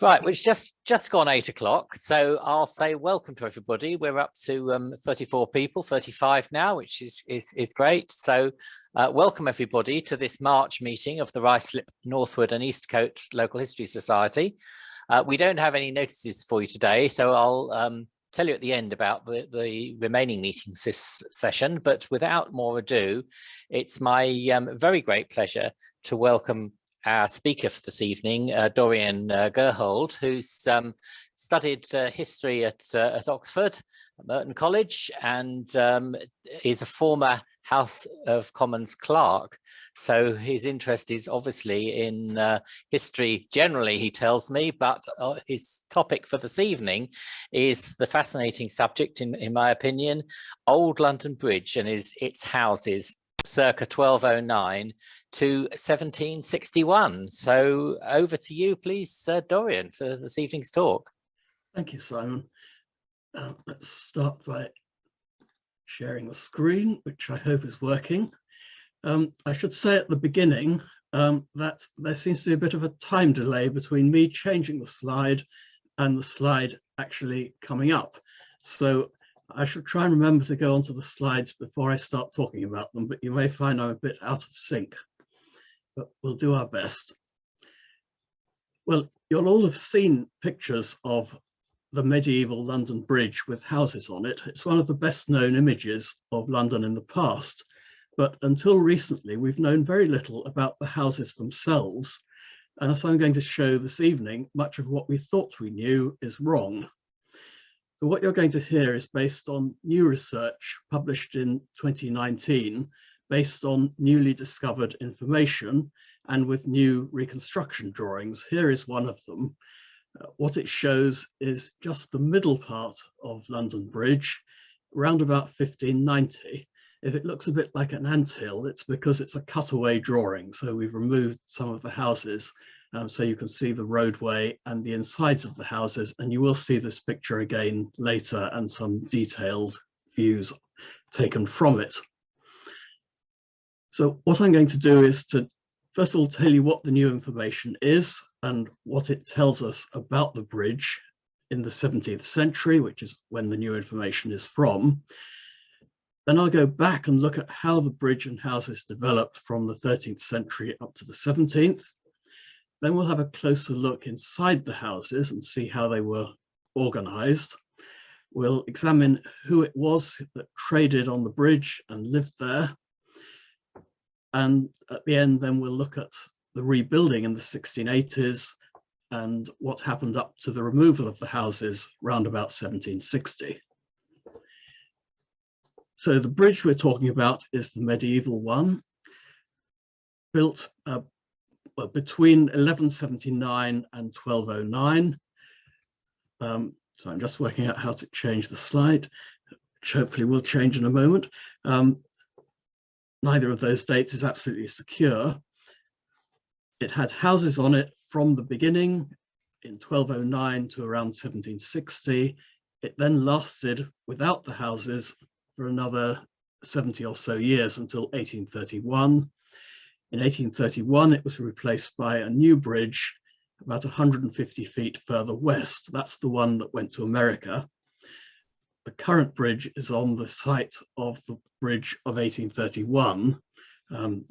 Right, well, it's just gone 8 o'clock, so I'll say welcome to everybody. We're up to 34 people, 35 now, which is great. So welcome everybody to this March meeting of the RUISLIP Northwood and Eastcote Local History Society. We don't have any notices for you today, so I'll tell you at the end about the remaining meetings this session. But without more ado, it's my very great pleasure to welcome our speaker for this evening, Dorian Gerhold, who's studied history at Oxford, at Merton College, and is a former House of Commons clerk. So his interest is obviously in history generally, he tells me, but his topic for this evening is the fascinating subject, in my opinion, Old London Bridge and its houses circa 1209 to 1761. So over to you, please, Dorian, for this evening's talk. Thank you, Simon. Let's start by sharing the screen, which I hope is working. I should say at the beginning that there seems to be a bit of a time delay between me changing the slide and the slide actually coming up. So I should try and remember to go onto the slides before I start talking about them, but you may find I'm a bit out of sync, but we'll do our best. Well, you'll all have seen pictures of the medieval London Bridge with houses on it. It's one of the best known images of London in the past, but until recently, we've known very little about the houses themselves. And as I'm going to show this evening, much of what we thought we knew is wrong. So what you're going to hear is based on new research published in 2019, based on newly discovered information and with new reconstruction drawings. Here is one of them. What it shows is just the middle part of London Bridge, around about 1590. If it looks a bit like an anthill, it's because it's a cutaway drawing. So we've removed some of the houses. So you can see the roadway and the insides of the houses, and you will see this picture again later and some detailed views taken from it. So what I'm going to do is to first of all tell you what the new information is and what it tells us about the bridge in the 17th century, which is when the new information is from. Then I'll go back and look at how the bridge and houses developed from the 13th century up to the 17th. Then we'll have a closer look inside the houses and see how they were organized. We'll examine who it was that traded on the bridge and lived there. And at the end, then we'll look at the rebuilding in the 1680s and what happened up to the removal of the houses round about 1760. So the bridge we're talking about is the medieval one, built between 1179 and 1209. So I'm just working out how to change the slide, which hopefully will change in a moment. Neither of those dates is absolutely secure. It had houses on it from the beginning in 1209 to around 1760. It then lasted without the houses for another 70 or so years until 1831. In 1831, it was replaced by a new bridge about 150 feet further west. That's the one that went to America. The current bridge is on the site of the bridge of 1831.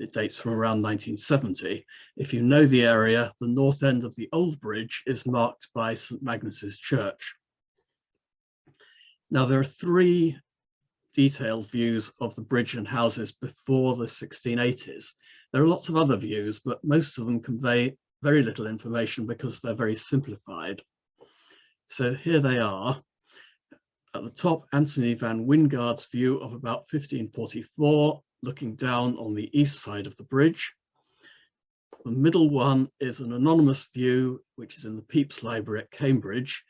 It dates from around 1970. If you know the area, the north end of the old bridge is marked by St. Magnus's Church. Now, there are three detailed views of the bridge and houses before the 1680s. There are lots of other views, but most of them convey very little information because they're very simplified. So here they are. At the top, Anthony van Wingard's view of about 1544, looking down on the east side of the bridge. The middle one is an anonymous view, which is in the Pepys Library at Cambridge,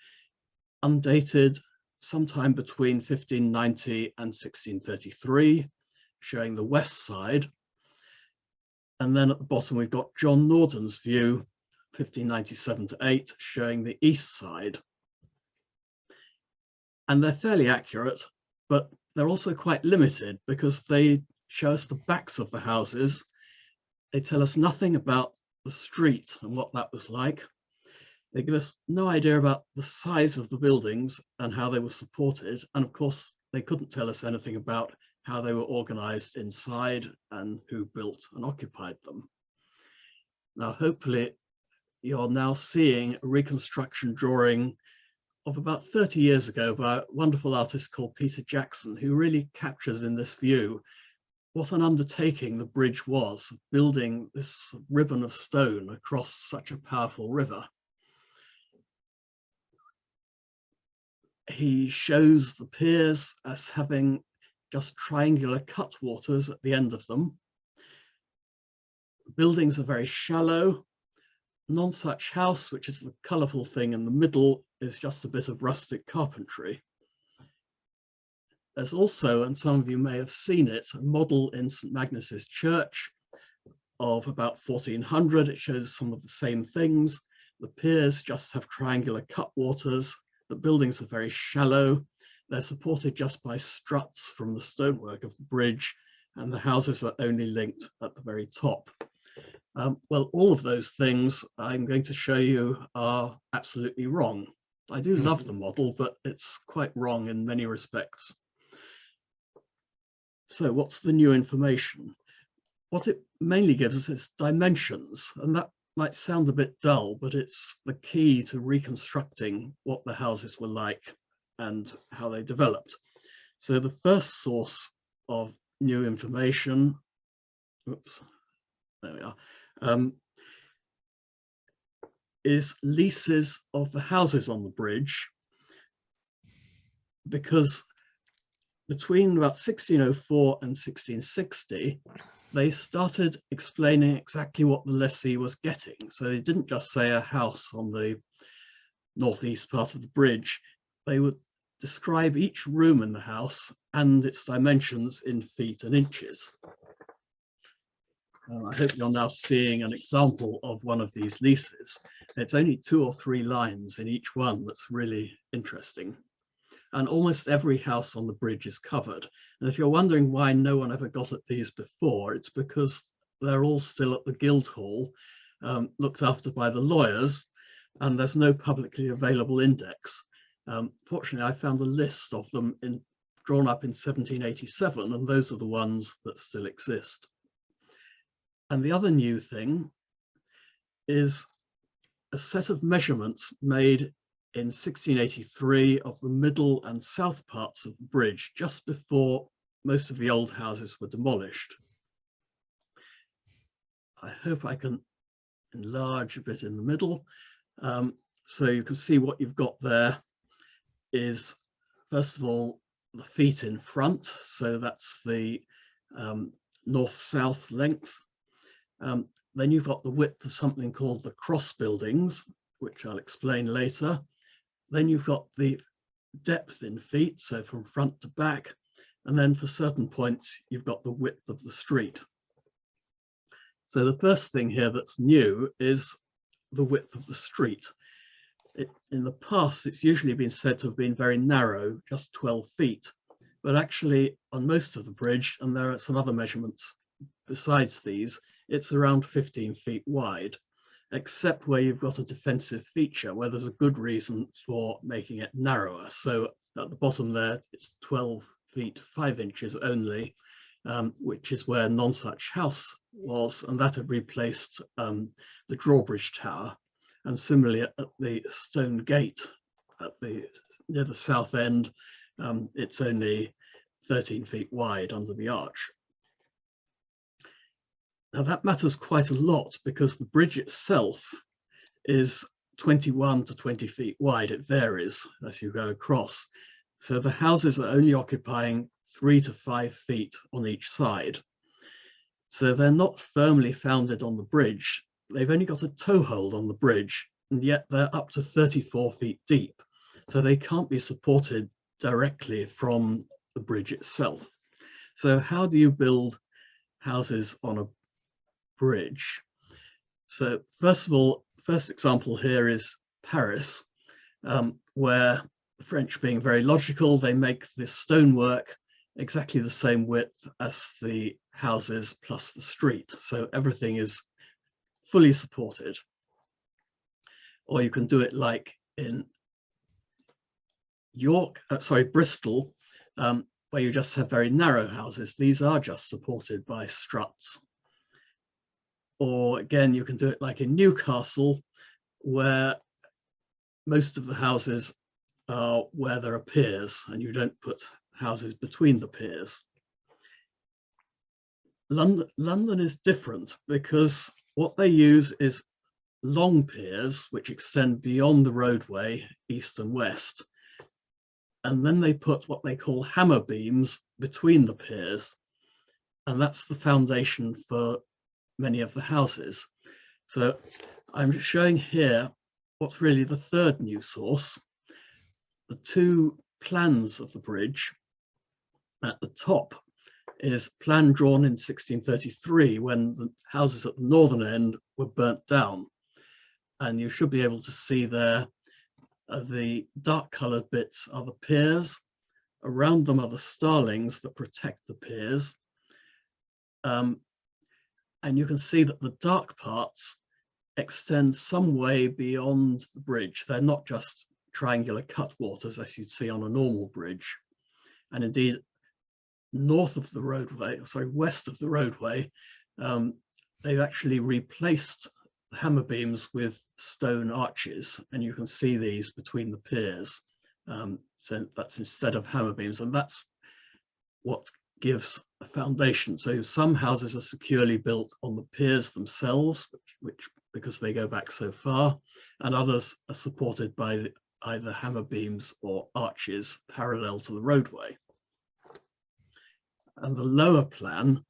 undated sometime between 1590 and 1633, showing the west side. And then at the bottom, we've got John Norden's view, 1597 to 8, showing the east side. And they're fairly accurate, but they're also quite limited because they show us the backs of the houses. They tell us nothing about the street and what that was like. They give us no idea about the size of the buildings and how they were supported. And of course, they couldn't tell us anything about how they were organized inside and who built and occupied them. Now, hopefully, you're now seeing a reconstruction drawing of about 30 years ago by a wonderful artist called Peter Jackson, who really captures in this view what an undertaking the bridge was, building this ribbon of stone across such a powerful river. He shows the piers as having just triangular cutwaters at the end of them. The buildings are very shallow. Nonsuch House, which is the colourful thing in the middle, is just a bit of rustic carpentry. There's also, and some of you may have seen it, a model in St Magnus's Church of about 1400. It shows some of the same things. The piers just have triangular cutwaters. The buildings are very shallow. They're supported just by struts from the stonework of the bridge, and the houses are only linked at the very top. Well, all of those things I'm going to show you are absolutely wrong. I do love the model, but it's quite wrong in many respects. So what's the new information? What it mainly gives us is dimensions, and that might sound a bit dull, but it's the key to reconstructing what the houses were like and how they developed. So the first source of new information, oops, there we are, is leases of the houses on the bridge, because between about 1604 and 1660, they started explaining exactly what the lessee was getting. So they didn't just say a house on the northeast part of the bridge. They would describe each room in the house and its dimensions in feet and inches. I hope you're now seeing an example of one of these leases. It's only 2 or 3 lines in each one that's really interesting. And almost every house on the bridge is covered. And if you're wondering why no one ever got at these before, it's because they're all still at the Guildhall, looked after by the lawyers, and there's no publicly available index. Fortunately, I found a list of them drawn up in 1787, and those are the ones that still exist. And the other new thing is a set of measurements made in 1683 of the middle and south parts of the bridge, just before most of the old houses were demolished. I hope I can enlarge a bit in the middle. So you can see what you've got there is, first of all, the feet in front. So that's the north-south length. Then you've got the width of something called the cross buildings, which I'll explain later. Then you've got the depth in feet, so from front to back. And then for certain points, you've got the width of the street. So the first thing here that's new is the width of the street. In the past, it's usually been said to have been very narrow, just 12 feet. But actually, on most of the bridge, and there are some other measurements besides these, it's around 15 feet wide, except where you've got a defensive feature where there's a good reason for making it narrower. So at the bottom there, it's 12 feet 5 inches only, which is where Nonsuch House was, and that had replaced the Drawbridge Tower. And similarly at the stone gate near the south end, it's only 13 feet wide under the arch. Now that matters quite a lot because the bridge itself is 21 to 20 feet wide. It varies as you go across. So the houses are only occupying 3 to 5 feet on each side. So they're not firmly founded on the bridge. They've only got a toehold on the bridge, and yet they're up to 34 feet deep. So they can't be supported directly from the bridge itself. So how do you build houses on a bridge? So first of all, the first example here is Paris, where the French, being very logical, they make this stonework exactly the same width as the houses plus the street. So everything is fully supported. or you can do it like in Bristol, where you just have very narrow houses. These are just supported by struts. Or again, you can do it like in Newcastle, where most of the houses are where there are piers, and you don't put houses between the piers. London is different because what they use is long piers which extend beyond the roadway east and west, and then they put what they call hammer beams between the piers, and that's the foundation for many of the houses. So I'm showing here what's really the third new source. The two plans of the bridge. At the top is plan drawn in 1633 when the houses at the northern end were burnt down, and you should be able to see there the dark coloured bits are the piers. Around them are the starlings that protect the piers, and you can see that the dark parts extend some way beyond the bridge. They're not just triangular cutwaters as you'd see on a normal bridge, and indeed west of the roadway, they've actually replaced hammer beams with stone arches, and you can see these between the piers. So that's instead of hammer beams, and that's what gives a foundation. So some houses are securely built on the piers themselves, which because they go back so far, and others are supported by either hammer beams or arches parallel to the roadway. And the lower plan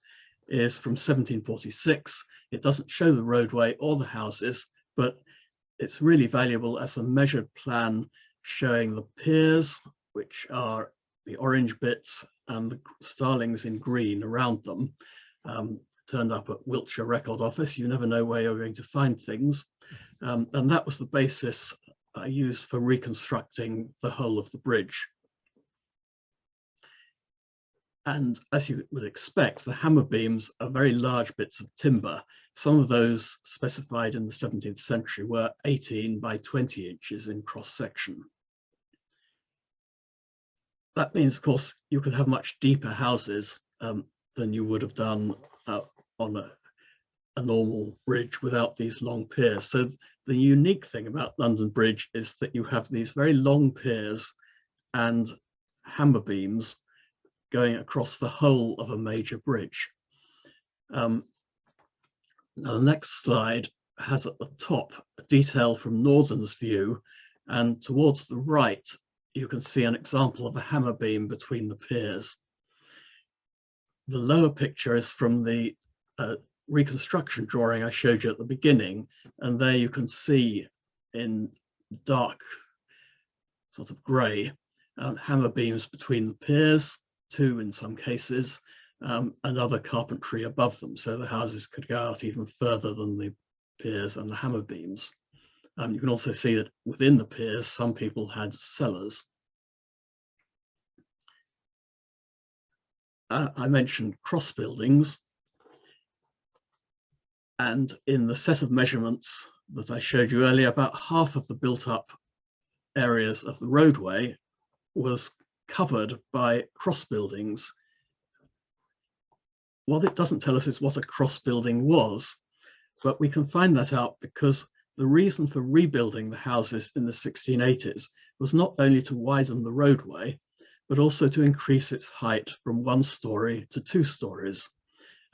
is from 1746. It doesn't show the roadway or the houses, but it's really valuable as a measured plan showing the piers, which are the orange bits, and the starlings in green around them. Turned up at Wiltshire Record Office. You never know where you're going to find things. And that was the basis I used for reconstructing the whole of the bridge. And as you would expect, the hammer beams are very large bits of timber. Some of those specified in the 17th century were 18 by 20 inches in cross section. That means, of course, you could have much deeper houses than you would have done on a normal bridge without these long piers. So the unique thing about London Bridge is that you have these very long piers and hammer beams going across the whole of a major bridge. Now the next slide has at the top a detail from Northern's view, and towards the right you can see an example of a hammer beam between the piers. The lower picture is from the reconstruction drawing I showed you at the beginning, and there you can see in dark sort of grey hammer beams between the piers, two in some cases, and other carpentry above them, so the houses could go out even further than the piers and the hammer beams. You can also see that within the piers some people had cellars. I mentioned cross buildings, and in the set of measurements that I showed you earlier, about half of the built up areas of the roadway was covered by cross buildings. What it doesn't tell us is what a cross building was, but we can find that out because the reason for rebuilding the houses in the 1680s was not only to widen the roadway, but also to increase its height from 1 story to 2 stories.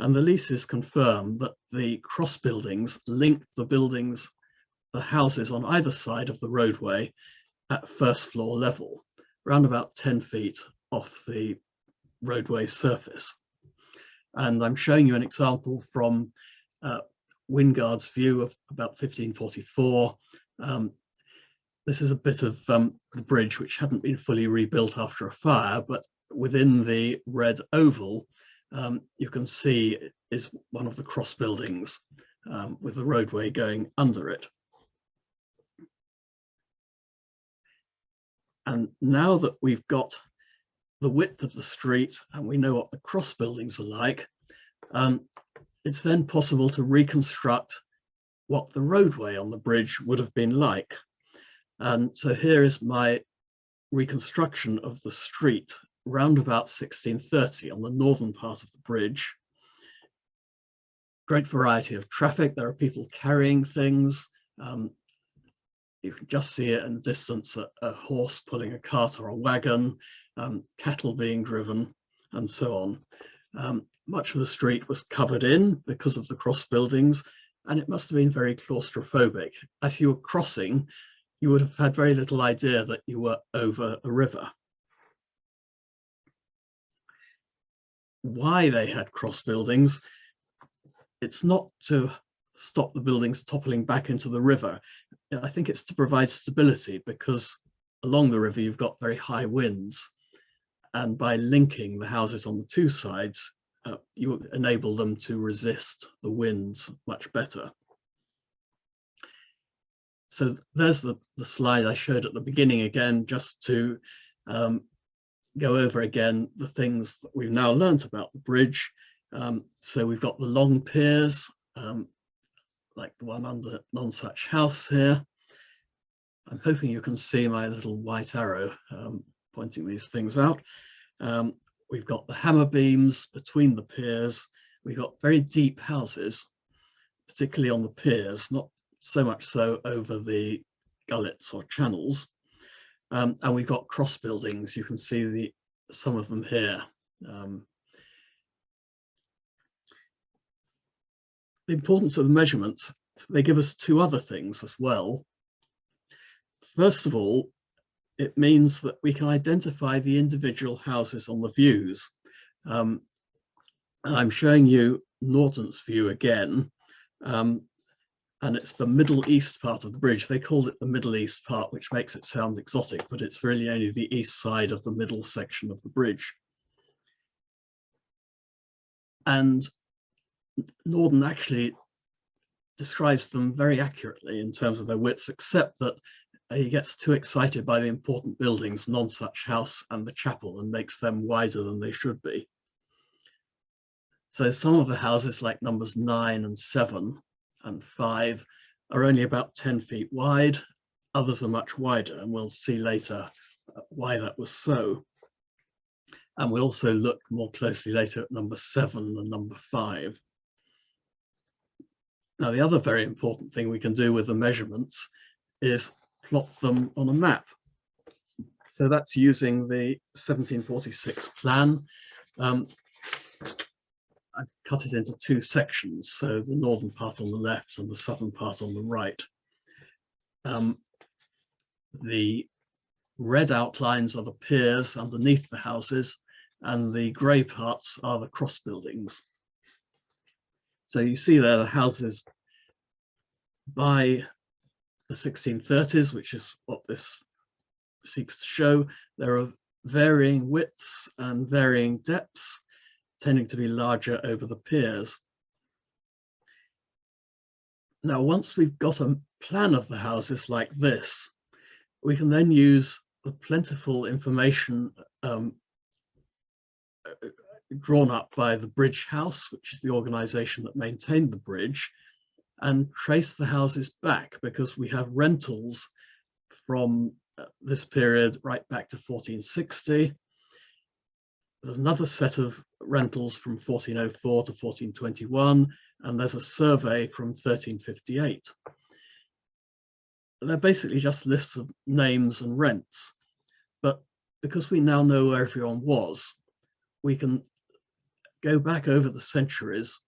And the leases confirm that the cross buildings linked the houses on either side of the roadway at first floor level, around about 10 feet off the roadway surface. And I'm showing you an example from Wingard's view of about 1544. This is a bit of the bridge which hadn't been fully rebuilt after a fire, but within the red oval, you can see is one of the cross buildings with the roadway going under it. And now that we've got the width of the street and we know what the cross buildings are like, it's then possible to reconstruct what the roadway on the bridge would have been like. And so here is my reconstruction of the street round about 1630 on the northern part of the bridge. Great variety of traffic. There are people carrying things. You can just see it in the distance, a horse pulling a cart or a wagon, cattle being driven, and so on. Much of the street was covered in because of the cross buildings, and it must have been very claustrophobic. As you were crossing, you would have had very little idea that you were over a river. Why they had cross buildings, it's not to stop the buildings toppling back into the river. I think it's to provide stability, because along the river you've got very high winds, and by linking the houses on the two sides, you enable them to resist the winds much better. So there's the slide I showed at the beginning again, just to go over again the things that we've now learnt about the bridge. So we've got the long piers, like the one under Nonsuch House here. I'm hoping you can see my little white arrow pointing these things out. We've got the hammer beams between the piers. We've got very deep houses, particularly on the piers, not so much so over the gullets or channels. And we've got cross buildings. You can see some of them here. The importance of the measurements, they give us two other things as well. First of all, it means that we can identify the individual houses on the views. And I'm showing you Norton's view again. And it's the Middle East part of the bridge. They called it the Middle East part, which makes it sound exotic, but it's really only the east side of the middle section of the bridge. And Norden actually describes them very accurately in terms of their widths, except that he gets too excited by the important buildings, Nonsuch House and the chapel, and makes them wider than they should be. So some of the houses, like numbers 9 and 7 and 5, are only about 10 feet wide. Others are much wider, and we'll see later why that was so. And we'll also look more closely later at number 7 and number 5. Now, the other very important thing we can do with the measurements is plot them on a map. So that's using the 1746 plan. I've cut it into two sections, so the northern part on the left and the southern part on the right. The red outlines are the piers underneath the houses, and the grey parts are the cross buildings. So you see there the houses by the 1630s, which is what this seeks to show. There are varying widths and varying depths, tending to be larger over the piers. Now, once we've got a plan of the houses like this, we can then use the plentiful information drawn up by the Bridge House, which is the organization that maintained the bridge, and trace the houses back, because we have rentals from this period right back to 1460. There's another set of rentals from 1404 to 1421, and there's a survey from 1358. They're basically just lists of names and rents, but because we now know where everyone was, we can go back over the centuries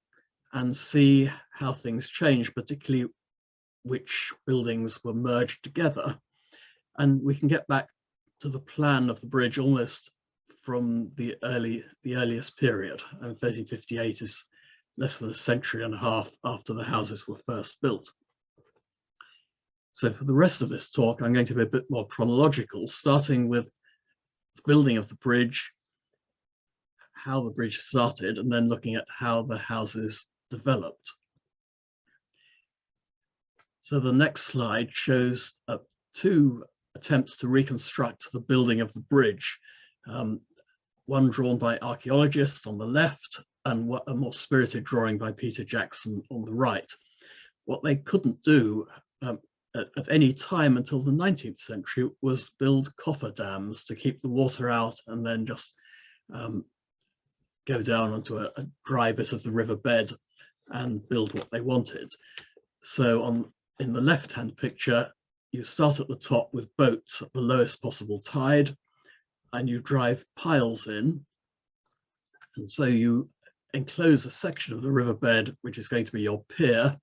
and see how things changed, particularly which buildings were merged together. And we can get back to the plan of the bridge almost from the earliest period. And 1358 is less than a century and a half after the houses were first built. So for the rest of this talk, I'm going to be a bit more chronological, starting with the building of the bridge, how the bridge started, and then looking at how the houses developed. So the next slide shows two attempts to reconstruct the building of the bridge. One drawn by archaeologists on the left, and a more spirited drawing by Peter Jackson on the right. what they couldn't do at any time until the 19th century was build coffer dams to keep the water out and then just go down onto a dry bit of the riverbed and build what they wanted. So in the left-hand picture, you start at the top with boats at the lowest possible tide, and you drive piles in. And so you enclose a section of the riverbed, which is going to be your pier,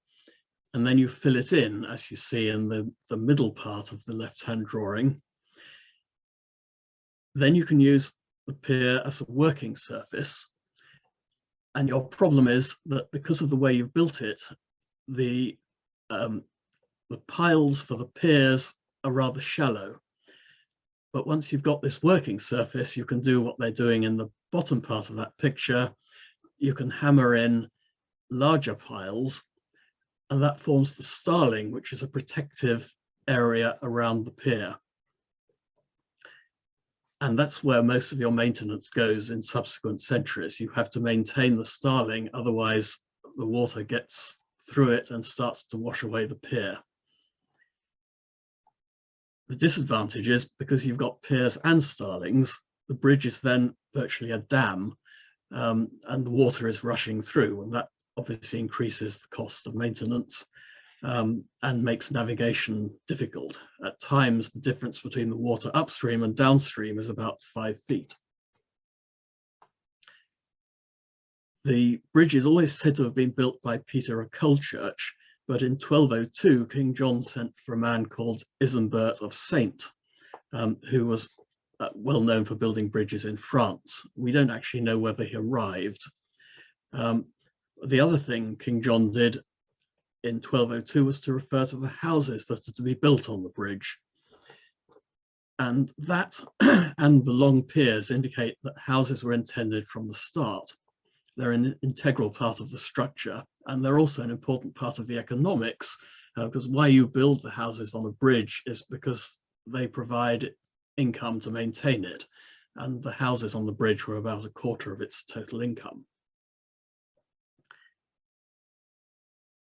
and then you fill it in, as you see in the middle part of the left-hand drawing. Then you can use the pier as a working surface. And your problem is that because of the way you've built it, the piles for the piers are rather shallow. But once you've got this working surface, you can do what they're doing in the bottom part of that picture. You can hammer in larger piles, and that forms the starling, which is a protective area around the pier. And that's where most of your maintenance goes in subsequent centuries. You have to maintain the starling, otherwise the water gets through it and starts to wash away the pier. The disadvantage is because you've got piers and starlings, the bridge is then virtually a dam, and the water is rushing through, and that obviously increases the cost of maintenance and makes navigation difficult. At times, the difference between the water upstream and downstream is about 5 feet. The bridge is always said to have been built by Peter Culchurch, but in 1202, King John sent for a man called Isambert of Saint, who was well known for building bridges in France. We don't actually know whether he arrived. The other thing King John did in 1202 was to refer to the houses that are to be built on the bridge. And that and the long piers indicate that houses were intended from the start. They're an integral part of the structure, and they're also an important part of the economics, because why you build the houses on a bridge is because they provide income to maintain it. And the houses on the bridge were about a quarter of its total income.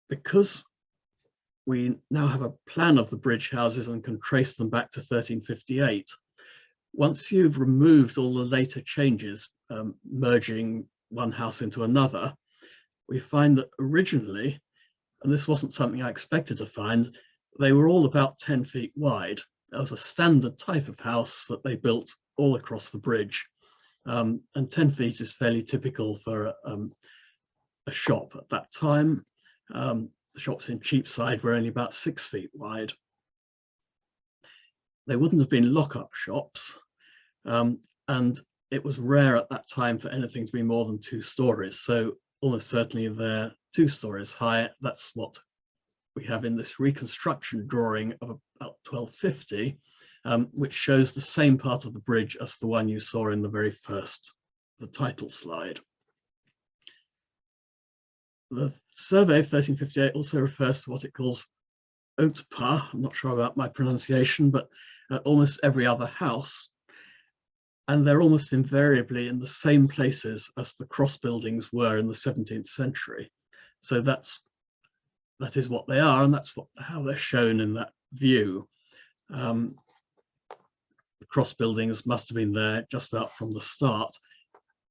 Because we now have a plan of the bridge houses and can trace them back to 1358, once you've removed all the later changes, merging one house into another, we find that originally, and this wasn't something I expected to find, they were all about 10 feet wide. That was a standard type of house that they built all across the bridge. And 10 feet is fairly typical for a shop at that time. The shops in Cheapside were only about 6 feet wide. They wouldn't have been lock-up shops, and it was rare at that time for anything to be more than 2 stories. So almost certainly they're 2 stories high. That's what we have in this reconstruction drawing of about 1250, which shows the same part of the bridge as the one you saw in the very first, the title slide. The survey of 1358 also refers to what it calls haute pas. I'm not sure about my pronunciation, but almost every other house. And they're almost invariably in the same places as the cross buildings were in the 17th century. So that is what they are, and that's how they're shown in that view. The cross buildings must have been there just about from the start,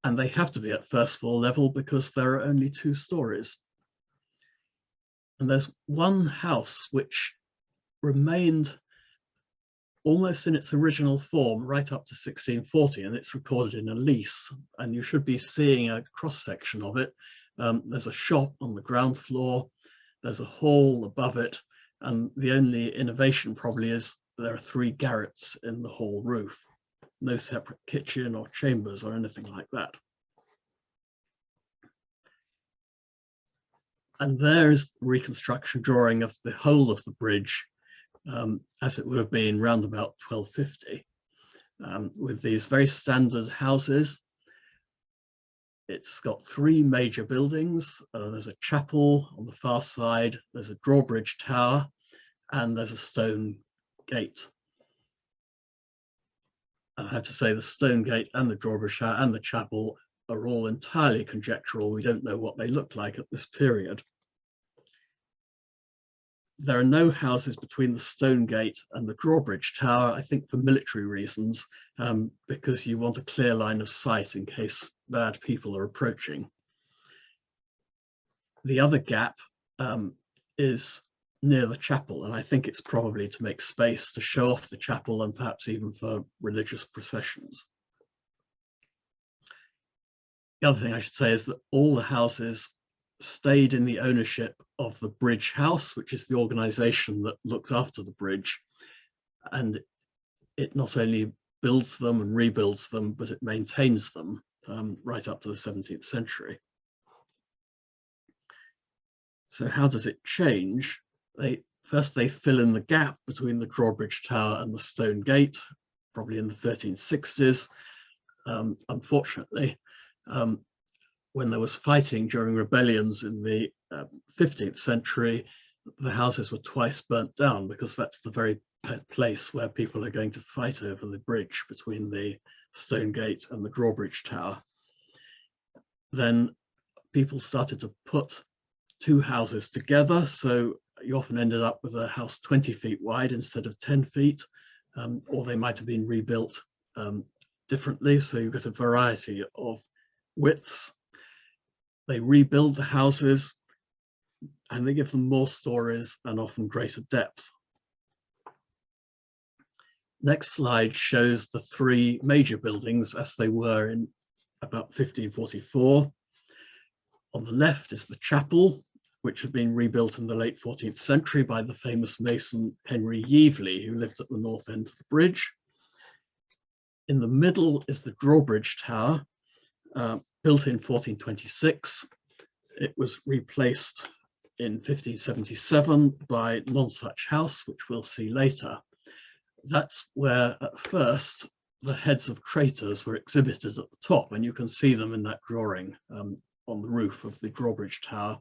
and they have to be at first floor level because there are only 2 stories. And there's one house which remained almost in its original form right up to 1640, and it's recorded in a lease, and you should be seeing a cross section of it. There's a shop on the ground floor, there's a hall above it, and the only innovation probably is there are 3 garrets in the hall roof, no separate kitchen or chambers or anything like that. And there is the reconstruction drawing of the whole of the bridge, as it would have been round about 1250, with these very standard houses. It's got 3 major buildings. There's a chapel on the far side, there's a drawbridge tower, and there's a stone gate. I have to say the stone gate and the drawbridge tower and the chapel are all entirely conjectural. We don't know what they look like at this period. There are no houses between the Stone Gate and the Drawbridge Tower, I think for military reasons, because you want a clear line of sight in case bad people are approaching. The other gap is near the chapel, and I think it's probably to make space to show off the chapel and perhaps even for religious processions. The other thing I should say is that all the houses stayed in the ownership of the Bridge House, which is the organization that looks after the bridge, and it not only builds them and rebuilds them, but it maintains them right up to the 17th century. So how does it change? First they fill in the gap between the Drawbridge Tower and the Stone Gate, probably in the 1360s. Unfortunately, when there was fighting during rebellions in the 15th century, the houses were twice burnt down because that's the very place where people are going to fight over the bridge between the Stone Gate and the Drawbridge Tower. Then people started to put two houses together, so you often ended up with a house 20 feet wide instead of 10 feet, or they might have been rebuilt differently, so you get a variety of widths. They rebuild the houses and they give them more stories and often greater depth. Next slide shows the three major buildings as they were in about 1544. On the left is the chapel, which had been rebuilt in the late 14th century by the famous mason Henry Yeavely, who lived at the north end of the bridge. In the middle is the Drawbridge Tower, built in 1426. It was replaced in 1577 by Nonsuch House, which we'll see later. That's where at first the heads of traitors were exhibited at the top, and you can see them in that drawing on the roof of the Drawbridge Tower.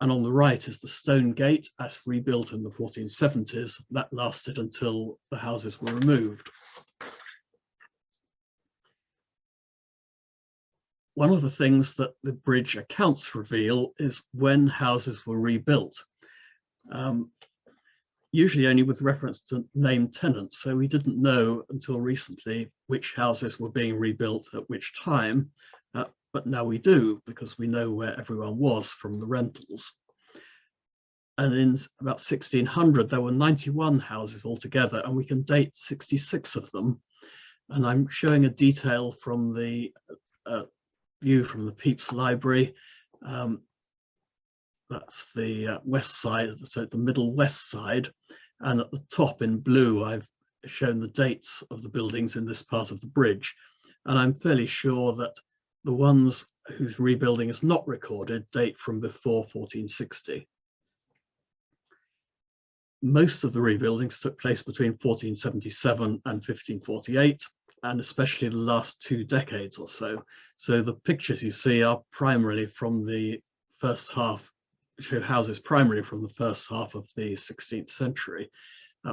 And on the right is the Stone Gate, as rebuilt in the 1470s. That lasted until the houses were removed. One of the things that the bridge accounts reveal is when houses were rebuilt, usually only with reference to named tenants. So we didn't know until recently which houses were being rebuilt at which time, but now we do, because we know where everyone was from the rentals. And in about 1600, there were 91 houses altogether, and we can date 66 of them. And I'm showing a detail from the view from the Pepys Library. That's the west side, so the middle west side. And at the top in blue, I've shown the dates of the buildings in this part of the bridge. And I'm fairly sure that the ones whose rebuilding is not recorded date from before 1460. Most of the rebuildings took place between 1477 and 1548, and especially the last 2 decades or so. So the pictures you see are primarily from the first half, show houses primarily from the first half of the 16th century.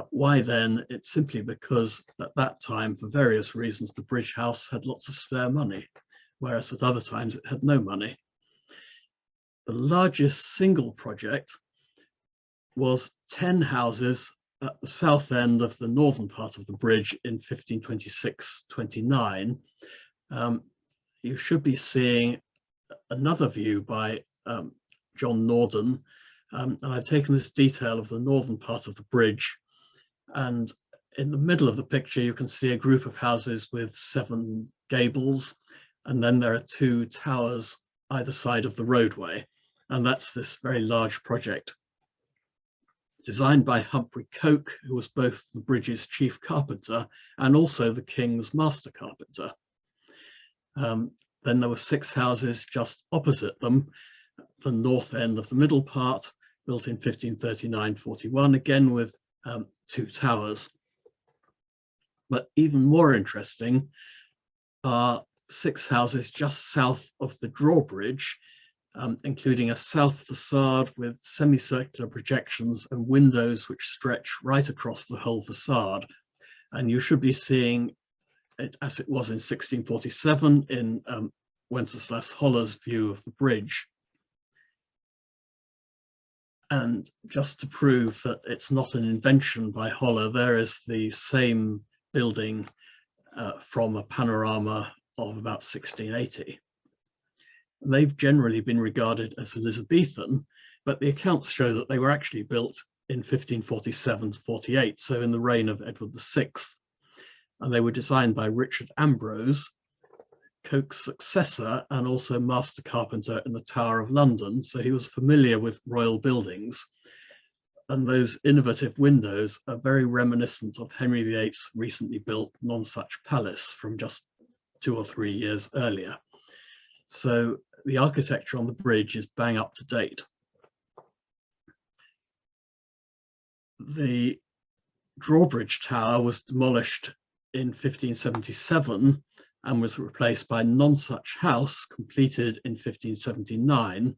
Why then? It's simply because at that time, for various reasons, the Bridge House had lots of spare money, whereas at other times it had no money. The largest single project was 10 houses at the south end of the northern part of the bridge in 1526-29. You should be seeing another view by John Norden, and I've taken this detail of the northern part of the bridge, and in the middle of the picture you can see a group of houses with 7 gables, and then there are 2 towers either side of the roadway, and that's this very large project designed by Humphrey Coke, who was both the bridge's chief carpenter and also the king's master carpenter. Then there were 6 houses just opposite them, the north end of the middle part, built in 1539-41, again with 2 towers. But even more interesting are 6 houses just south of the drawbridge, including a south facade with semicircular projections and windows which stretch right across the whole facade. And you should be seeing it as it was in 1647 in Wenceslas Holler's view of the bridge. And just to prove that it's not an invention by Holler, there is the same building from a panorama of about 1680. They've generally been regarded as Elizabethan, but the accounts show that they were actually built in 1547 to 48, so in the reign of Edward VI. And they were designed by Richard Ambrose, Coke's successor and also master carpenter in the Tower of London. So he was familiar with royal buildings. And those innovative windows are very reminiscent of Henry VIII's recently built Nonsuch Palace from just 2 or 3 years earlier. So the architecture on the bridge is bang up to date. The Drawbridge Tower was demolished in 1577 and was replaced by Nonsuch House, completed in 1579,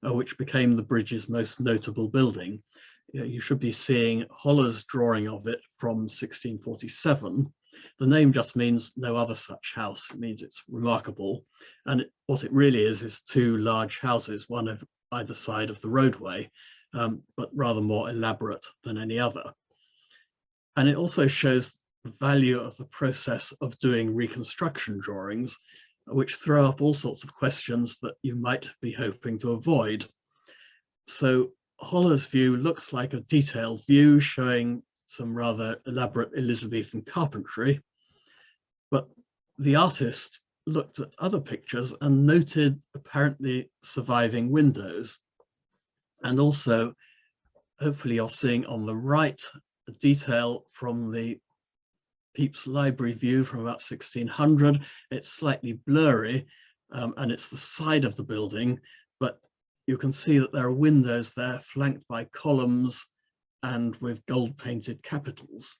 which became the bridge's most notable building. You should be seeing Holler's drawing of it from 1647. The name just means no other such house. It means it's remarkable. And what it really is 2 large houses, one of either side of the roadway, but rather more elaborate than any other. And it also shows the value of the process of doing reconstruction drawings, which throw up all sorts of questions that you might be hoping to avoid. So Holler's view looks like a detailed view showing some rather elaborate Elizabethan carpentry, but the artist looked at other pictures and noted apparently surviving windows. And also, hopefully you're seeing on the right a detail from the Pepys Library view from about 1600. It's slightly blurry and it's the side of the building, but you can see that there are windows there flanked by columns and with gold painted capitals.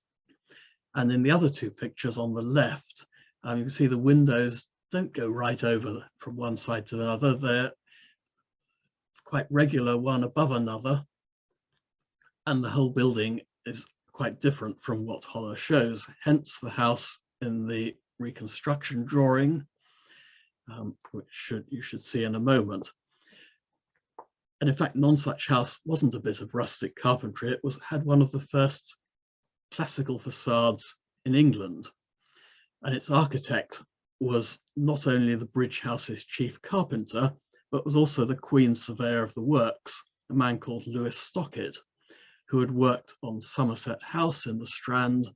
And in the other 2 pictures on the left, you can see the windows don't go right over from one side to the other. They're quite regular, one above another. And the whole building is quite different from what Holler shows, hence the house in the Reconstruction drawing, which you should see in a moment. And in fact, Nonsuch House wasn't a bit of rustic carpentry. It had one of the first classical facades in England. And its architect was not only the bridge house's chief carpenter, but was also the Queen's surveyor of the works, a man called Lewis Stockett, who had worked on Somerset House in the Strand,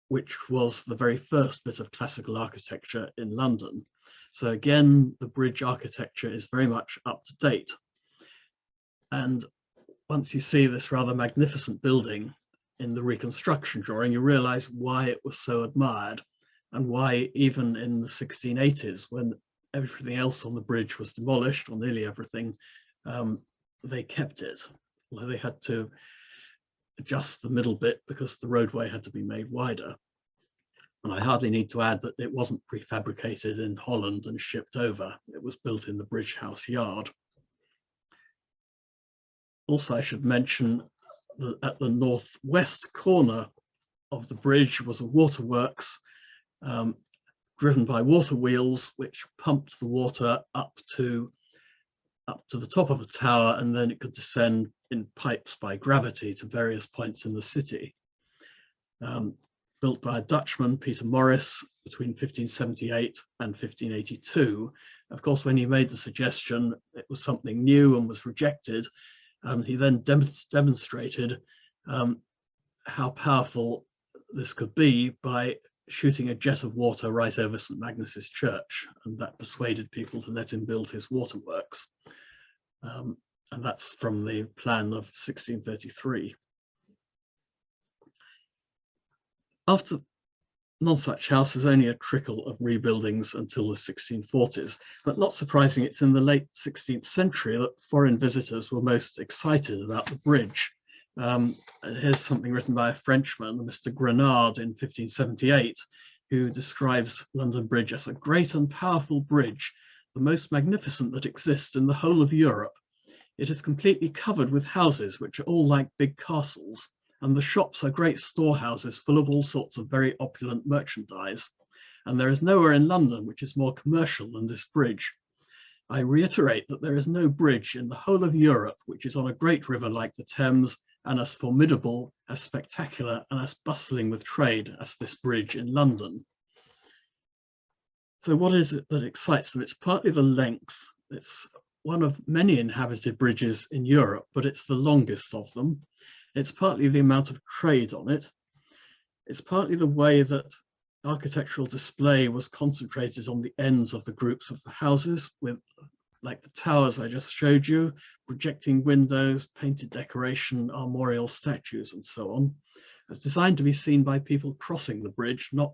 which was the very first bit of classical architecture in London. So again, the bridge architecture is very much up to date. And once you see this rather magnificent building in the Reconstruction drawing, you realize why it was so admired and why even in the 1680s, when everything else on the bridge was demolished, or nearly everything, they kept it. Well, they had to adjust the middle bit because the roadway had to be made wider. And I hardly need to add that it wasn't prefabricated in Holland and shipped over. It was built in the Bridge House yard. Also, I should mention that at the northwest corner of the bridge was a waterworks driven by water wheels, which pumped the water up to the top of the tower, and then it could descend in pipes by gravity to various points in the city. Built by a Dutchman, Peter Morris, between 1578 and 1582. Of course, when he made the suggestion, it was something new and was rejected. He then demonstrated how powerful this could be by shooting a jet of water right over St. Magnus's Church, and that persuaded people to let him build his waterworks. And that's from the plan of 1633. After Nonsuch House, there's only a trickle of rebuildings until the 1640s, but not surprising, it's in the late 16th century that foreign visitors were most excited about the bridge. Here's something written by a Frenchman, Mr. Grenard, in 1578, who describes London Bridge as a great and powerful bridge, the most magnificent that exists in the whole of Europe. It is completely covered with houses, which are all like big castles, and the shops are great storehouses full of all sorts of very opulent merchandise. And there is nowhere in London which is more commercial than this bridge. I reiterate that there is no bridge in the whole of Europe which is on a great river like the Thames and as formidable, as spectacular, and as bustling with trade as this bridge in London. So what is it that excites them? It's partly the length. It's one of many inhabited bridges in Europe, but it's the longest of them. It's partly the amount of trade on it. It's partly the way that architectural display was concentrated on the ends of the groups of the houses, with, like the towers I just showed you, projecting windows, painted decoration, armorial statues, and so on. It's designed to be seen by people crossing the bridge, not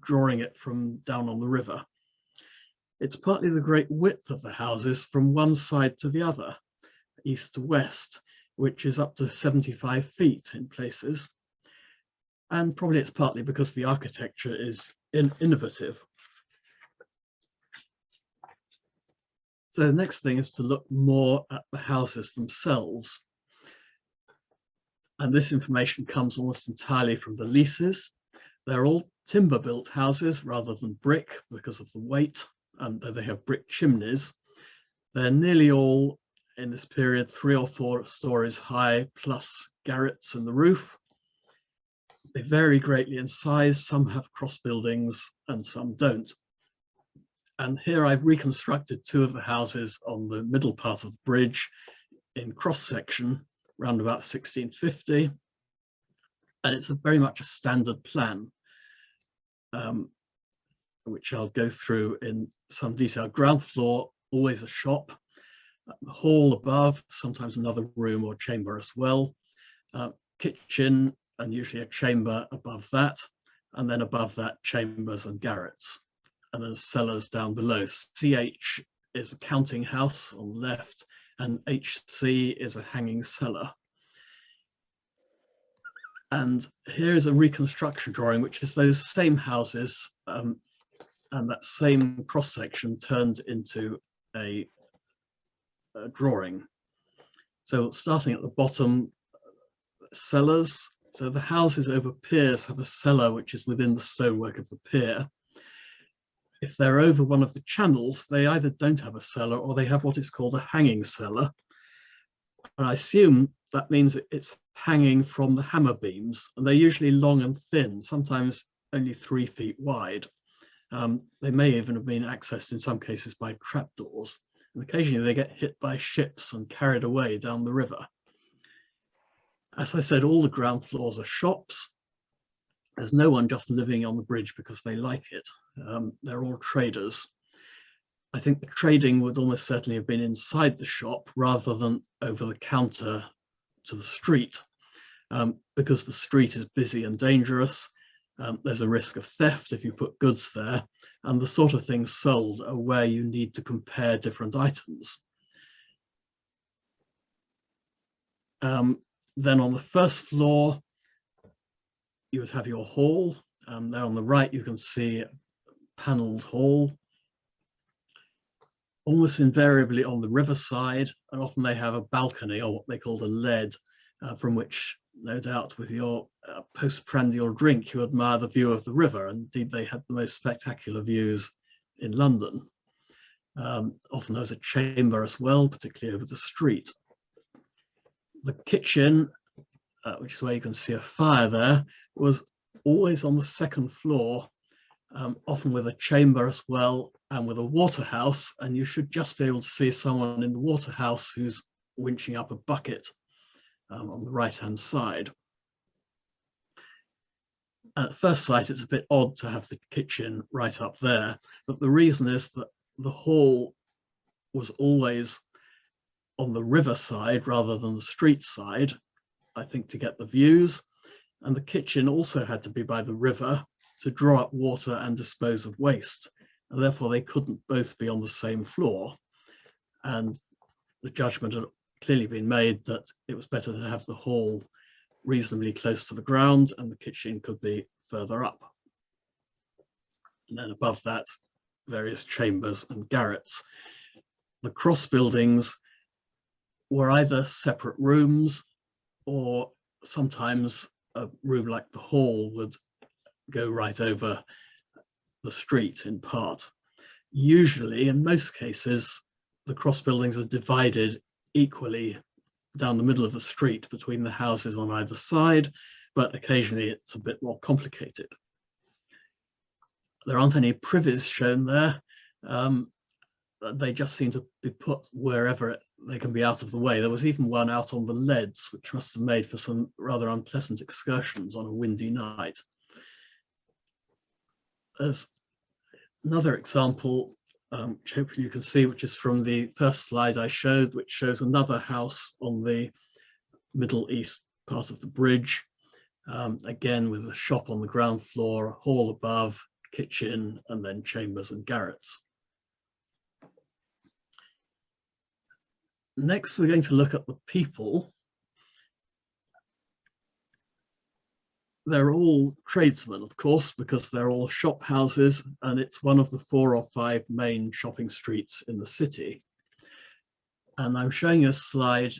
drawing it from down on the river. It's partly the great width of the houses from one side to the other, east to west, which is up to 75 feet in places. And probably it's partly because the architecture is innovative. So the next thing is to look more at the houses themselves. And this information comes almost entirely from the leases. They're all timber-built houses rather than brick because of the weight, and they have brick chimneys. They're nearly all, in this period, 3 or 4 stories high, plus garrets in the roof. They vary greatly in size. Some have cross buildings and some don't. And here I've reconstructed 2 of the houses on the middle part of the bridge in cross section, around about 1650. And it's very much a standard plan, which I'll go through in some detail. Ground floor, always a shop. Hall above, sometimes another room or chamber as well. Kitchen, and usually a chamber above that. And then above that, chambers and garrets. And then cellars down below. CH is a counting house on the left, and HC is a hanging cellar. And here is a reconstruction drawing, which is those same houses and that same cross section turned into a drawing. So starting at the bottom, cellars. So the houses over piers have a cellar which is within the stonework of the pier. If they're over one of the channels, they either don't have a cellar or they have what is called a hanging cellar. And I assume that means it's hanging from the hammer beams, and they're usually long and thin, sometimes only 3 feet wide. They may even have been accessed in some cases by trapdoors, and occasionally they get hit by ships and carried away down the river. As I said, all the ground floors are shops. There's no one just living on the bridge because they like it. They're all traders. I think the trading would almost certainly have been inside the shop rather than over the counter to the street, because the street is busy and dangerous. There's a risk of theft if you put goods there, and the sort of things sold are where you need to compare different items. Then on the first floor, you would have your hall. There on the right, you can see a panelled hall, almost invariably on the riverside, and often they have a balcony or what they called a lead, from which, no doubt, with your postprandial drink, you admire the view of the river. And indeed, they had the most spectacular views in London. Often there's a chamber as well, particularly over the street. The kitchen, which is where you can see a fire there, was always on the second floor, often with a chamber as well, and with a water house. And you should just be able to see someone in the water house who's winching up a bucket on the right-hand side. At first sight, it's a bit odd to have the kitchen right up there, but the reason is that the hall was always on the river side rather than the street side, I think, to get the views. And the kitchen also had to be by the river to draw up water and dispose of waste. And therefore, they couldn't both be on the same floor. And the judgment had clearly been made that it was better to have the hall reasonably close to the ground and the kitchen could be further up. And then above that, various chambers and garrets. The cross buildings were either separate rooms, or sometimes a room like the hall would go right over the street in part. Usually, in most cases, the cross buildings are divided equally down the middle of the street between the houses on either side, but occasionally it's a bit more complicated. There aren't any privies shown there. They just seem to be put wherever they can be out of the way. There was even one out on the leads, which must have made for some rather unpleasant excursions on a windy night. There's another example, which hopefully you can see, which is from the first slide I showed, which shows another house on the Middle East part of the bridge, again with a shop on the ground floor, a hall above, kitchen, and then chambers and garrets. Next, we're going to look at the people. They're all tradesmen, of course, because they're all shop houses, and it's one of the 4 or 5 main shopping streets in the city. And I'm showing a slide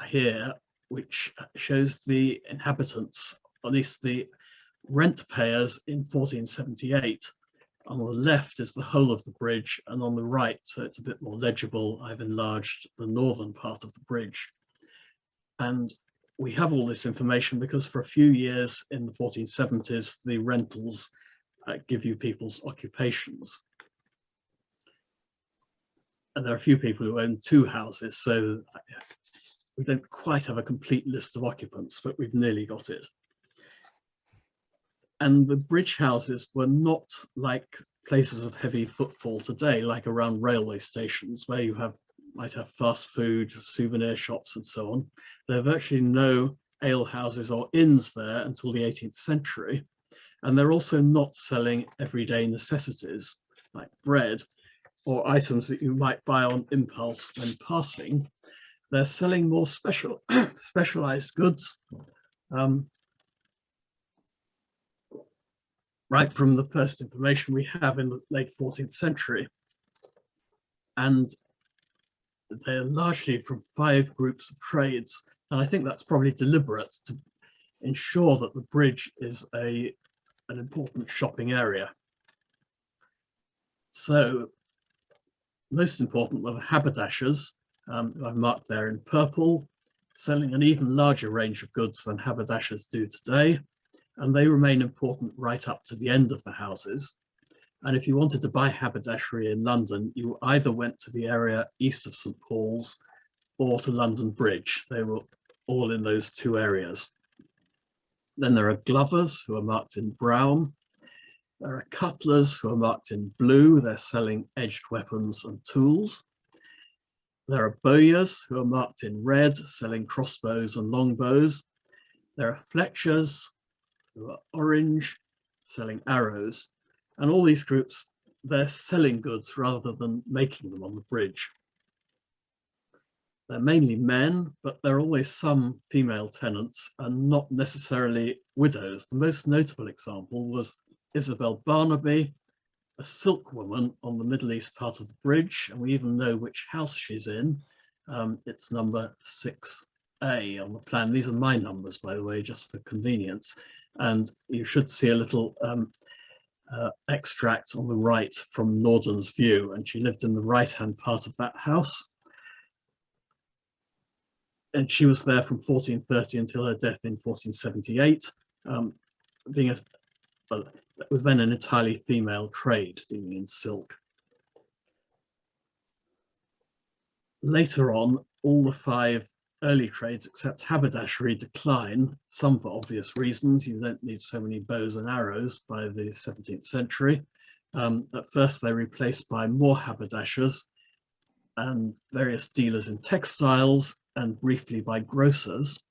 here which shows the inhabitants, or at least the rent payers in 1478. On the left is the whole of the bridge, and on the right, so it's a bit more legible, I've enlarged the northern part of the bridge. And we have all this information because for a few years in the 1470s, the rentals give you people's occupations. And there are a few people who own 2 houses, so we don't quite have a complete list of occupants, but we've nearly got it. And the bridge houses were not like places of heavy footfall today, like around railway stations where you might have fast food, souvenir shops and so on. There are virtually no ale houses or inns there until the 18th century. And they're also not selling everyday necessities like bread or items that you might buy on impulse when passing. They're selling more specialized goods. Right from the first information we have in the late 14th century. And they're largely from 5 groups of trades. And I think that's probably deliberate to ensure that the bridge is an important shopping area. So most important were the haberdashers, who I've marked there in purple, selling an even larger range of goods than haberdashers do today. And they remain important right up to the end of the houses. And if you wanted to buy haberdashery in London, you either went to the area east of St. Paul's or to London Bridge. They were all in those 2 areas. Then there are glovers who are marked in brown. There are cutlers who are marked in blue. They're selling edged weapons and tools. There are bowyers who are marked in red, selling crossbows and longbows. There are fletchers who are orange, selling arrows. And all these groups, they're selling goods rather than making them on the bridge. They're mainly men, but there are always some female tenants and not necessarily widows. The most notable example was Isabel Barnaby, a silk woman on the Middle East part of the bridge, and we even know which house she's in. It's number 6A on the plan. These are my numbers, by the way, just for convenience. And you should see a little extract on the right from Norden's view, and she lived in the right-hand part of that house. And she was there from 1430 until her death in 1478, well, that was then an entirely female trade, dealing in silk. Later on, all the 5 early trades except haberdashery decline, some for obvious reasons. You don't need so many bows and arrows by the 17th century. At first, they're replaced by more haberdashers and various dealers in textiles, and briefly by grocers.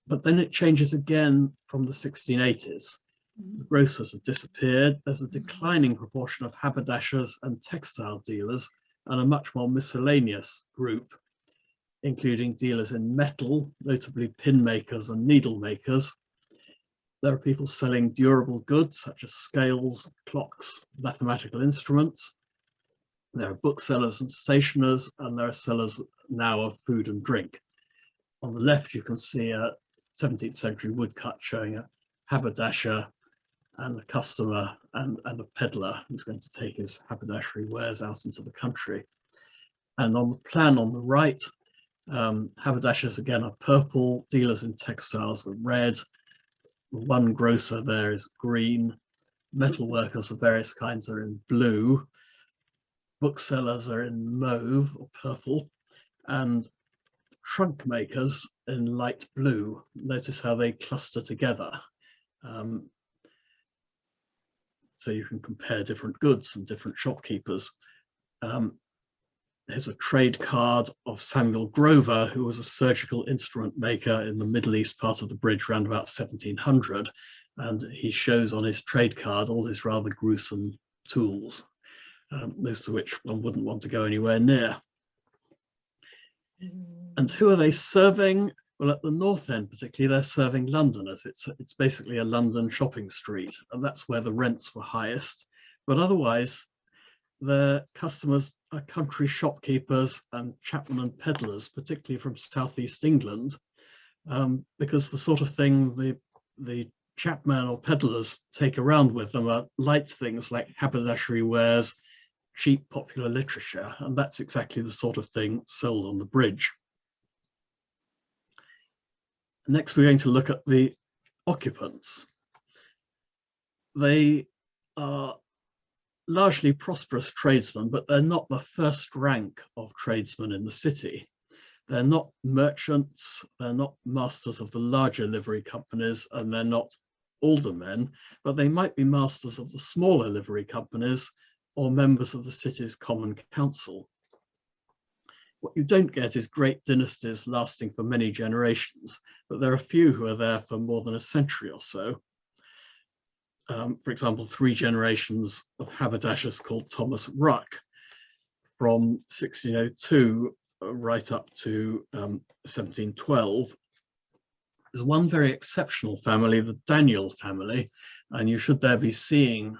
But then it changes again from the 1680s. The grocers have disappeared. There's a declining proportion of haberdashers and textile dealers, and a much more miscellaneous group, including dealers in metal, notably pin makers and needle makers. There are people selling durable goods such as scales, clocks, mathematical instruments. There are booksellers and stationers, and there are sellers now of food and drink. On the left, you can see a 17th century woodcut showing a haberdasher and a customer and a peddler who's going to take his haberdashery wares out into the country. And on the plan on the right, haberdashers again are purple, dealers in textiles are red, the one grocer there is green, metal workers of various kinds are in blue, booksellers are in mauve or purple, and trunk makers in light blue. Notice how they cluster together. So you can compare different goods and different shopkeepers. Here's a trade card of Samuel Grover, who was a surgical instrument maker in the Middle East part of the bridge around about 1700. And he shows on his trade card all his rather gruesome tools, most of which one wouldn't want to go anywhere near. And who are they serving? Well, at the north end particularly, they're serving Londoners. It's basically a London shopping street, and that's where the rents were highest. But otherwise, their customers are country shopkeepers and chapmen and peddlers, particularly from southeast England, because the sort of thing the chapmen or peddlers take around with them are light things like haberdashery wares, cheap popular literature, and that's exactly the sort of thing sold on the bridge. Next, we're going to look at the occupants. They are largely prosperous tradesmen, but they're not the first rank of tradesmen in the city. They're not merchants, they're not masters of the larger livery companies, and they're not aldermen, but they might be masters of the smaller livery companies or members of the city's common council. What you don't get is great dynasties lasting for many generations, but there are few who are there for more than a century or so. For example, 3 generations of haberdashers called Thomas Ruck from 1602 right up to 1712. There's one very exceptional family, the Daniel family, and you should there be seeing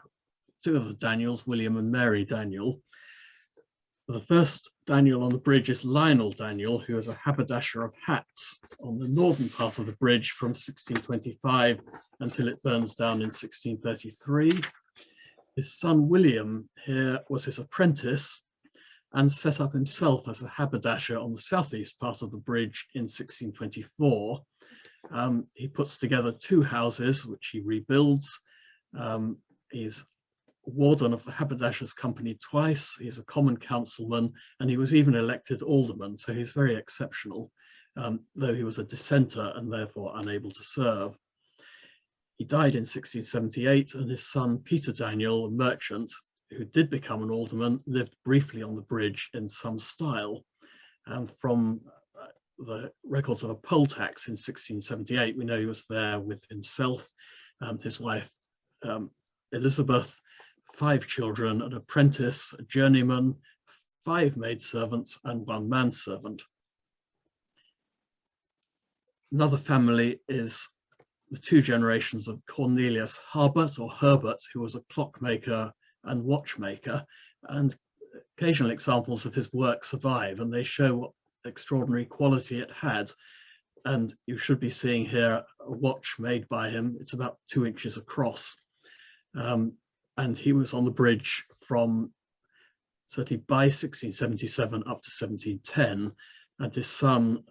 2 of the Daniels, William and Mary Daniel. The first Daniel on the bridge is Lionel Daniel, who is a haberdasher of hats on the northern part of the bridge from 1625 until it burns down in 1633. His son William here was his apprentice and set up himself as a haberdasher on the southeast part of the bridge in 1624. He puts together 2 houses, which he rebuilds. He's warden of the Haberdashers' Company twice. He's a common councilman, and he was even elected alderman, so he's very exceptional, though he was a dissenter and therefore unable to serve. He died in 1678, and his son Peter Daniel, a merchant who did become an alderman, lived briefly on the bridge in some style. And from the records of a poll tax in 1678, we know he was there with himself, his wife Elizabeth, 5 children, an apprentice, a journeyman, 5 maidservants, and 1 manservant. Another family is the 2 generations of Cornelius Harbert, or Herbert, who was a clockmaker and watchmaker, and occasional examples of his work survive, and they show what extraordinary quality it had. And you should be seeing here a watch made by him. It's about 2 inches across. And he was on the bridge from certainly by 1677 up to 1710, and his son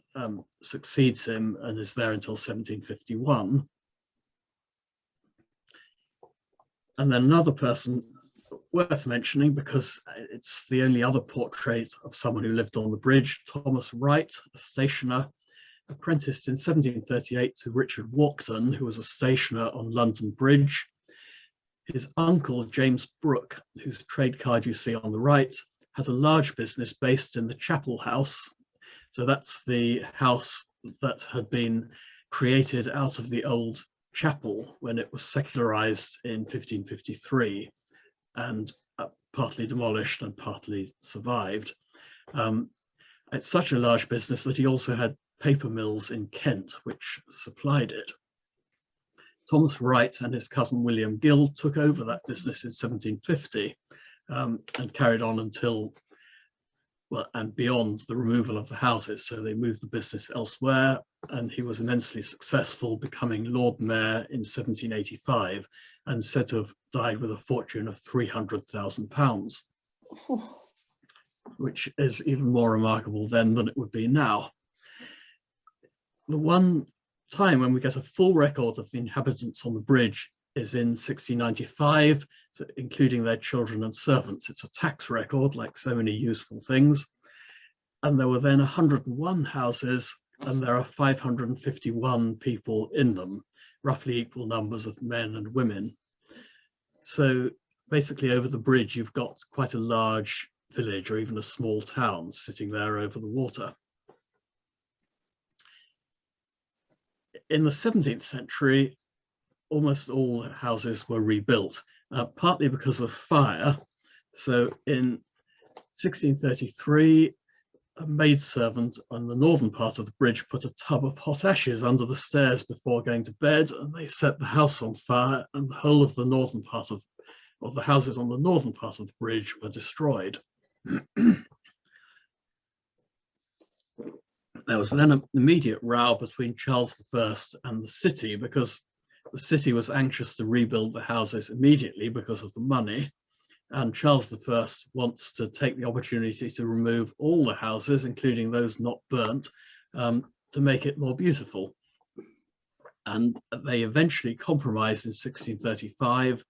succeeds him and is there until 1751. And then another person worth mentioning, because it's the only other portrait of someone who lived on the bridge, Thomas Wright, a stationer, apprenticed in 1738 to Richard Walkden, who was a stationer on London Bridge. His uncle, James Brooke, whose trade card you see on the right, has a large business based in the Chapel House. So that's the house that had been created out of the old chapel when it was secularized in 1553 and partly demolished and partly survived. It's such a large business that he also had paper mills in Kent, which supplied it. Thomas Wright and his cousin William Gill took over that business in 1750 and carried on until, well, and beyond the removal of the houses. So they moved the business elsewhere, and he was immensely successful, becoming Lord Mayor in 1785 and said to have died with a fortune of £300,000, which is even more remarkable then than it would be now. The one time when we get a full record of the inhabitants on the bridge is in 1695, so including their children and servants. It's a tax record, like so many useful things. And there were then 101 houses, and there are 551 people in them, roughly equal numbers of men and women. So basically over the bridge, you've got quite a large village or even a small town sitting there over the water. In the 17th century, almost all houses were rebuilt, partly because of fire. So in 1633, a maidservant on the northern part of the bridge put a tub of hot ashes under the stairs before going to bed, and they set the house on fire, and the whole of the northern part of the houses on the northern part of the bridge were destroyed. There was then an immediate row between Charles I and the city, because the city was anxious to rebuild the houses immediately because of the money, and Charles I wants to take the opportunity to remove all the houses, including those not burnt, to make it more beautiful. And they eventually compromised in 1635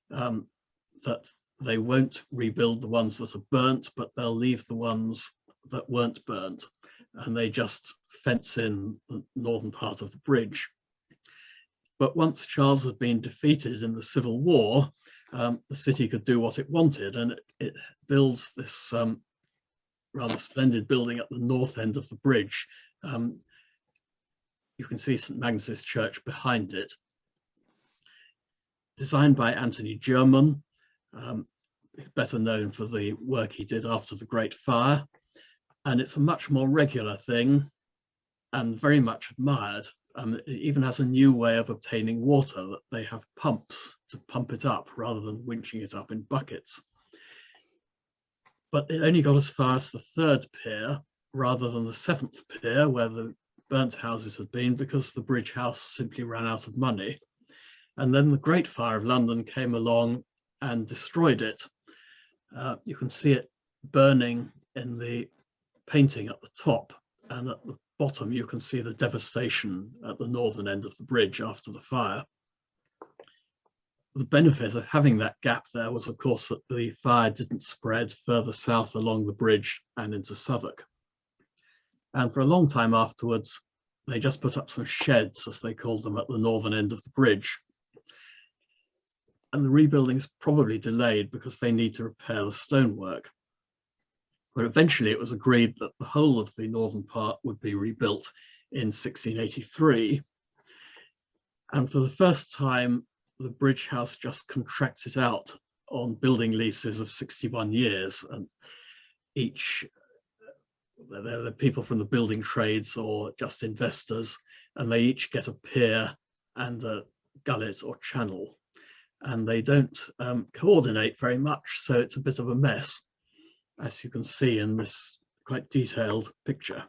that they won't rebuild the ones that are burnt, but they'll leave the ones that weren't burnt, and they just fence in the northern part of the bridge. But once Charles had been defeated in the Civil War, the city could do what it wanted, and it builds this rather splendid building at the north end of the bridge. You can see St. Magnus's Church behind it. Designed by Anthony German, better known for the work he did after the Great Fire. And it's a much more regular thing and very much admired. It even has a new way of obtaining water, that they have pumps to pump it up rather than winching it up in buckets. But it only got as far as the 3rd pier rather than the 7th pier, where the burnt houses had been, because the bridge house simply ran out of money. And then the Great Fire of London came along and destroyed it. You can see it burning in the painting at the top, and at the bottom you can see the devastation at the northern end of the bridge after the fire. The benefit of having that gap there was, of course, that the fire didn't spread further south along the bridge and into Southwark. And for a long time afterwards, they just put up some sheds, as they called them, at the northern end of the bridge. And the rebuilding is probably delayed because they need to repair the stonework. But eventually it was agreed that the whole of the northern part would be rebuilt in 1683. And for the first time, the bridge house just contracts it out on building leases of 61 years. And they're the people from the building trades or just investors, and they each get a pier and a gullet or channel. And they don't coordinate very much, so it's a bit of a mess, as you can see in this quite detailed picture.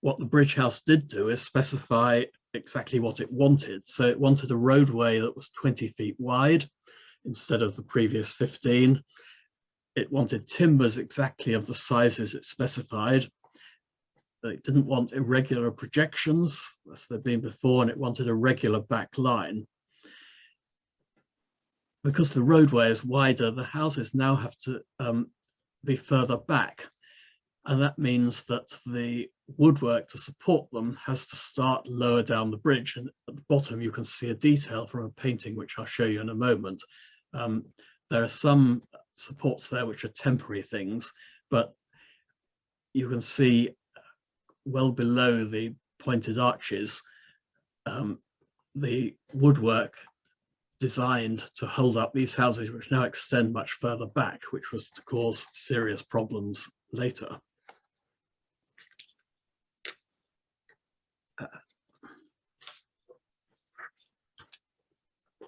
What the bridge house did do is specify exactly what it wanted. So it wanted a roadway that was 20 feet wide instead of the previous 15. It wanted timbers exactly of the sizes it specified. It didn't want irregular projections, as there'd been before, and it wanted a regular back line. Because the roadway is wider, the houses now have to be further back. And that means that the woodwork to support them has to start lower down the bridge. And at the bottom, you can see a detail from a painting, which I'll show you in a moment. There are some supports there which are temporary things, but you can see well below the pointed arches, the woodwork designed to hold up these houses, which now extend much further back, which was to cause serious problems later.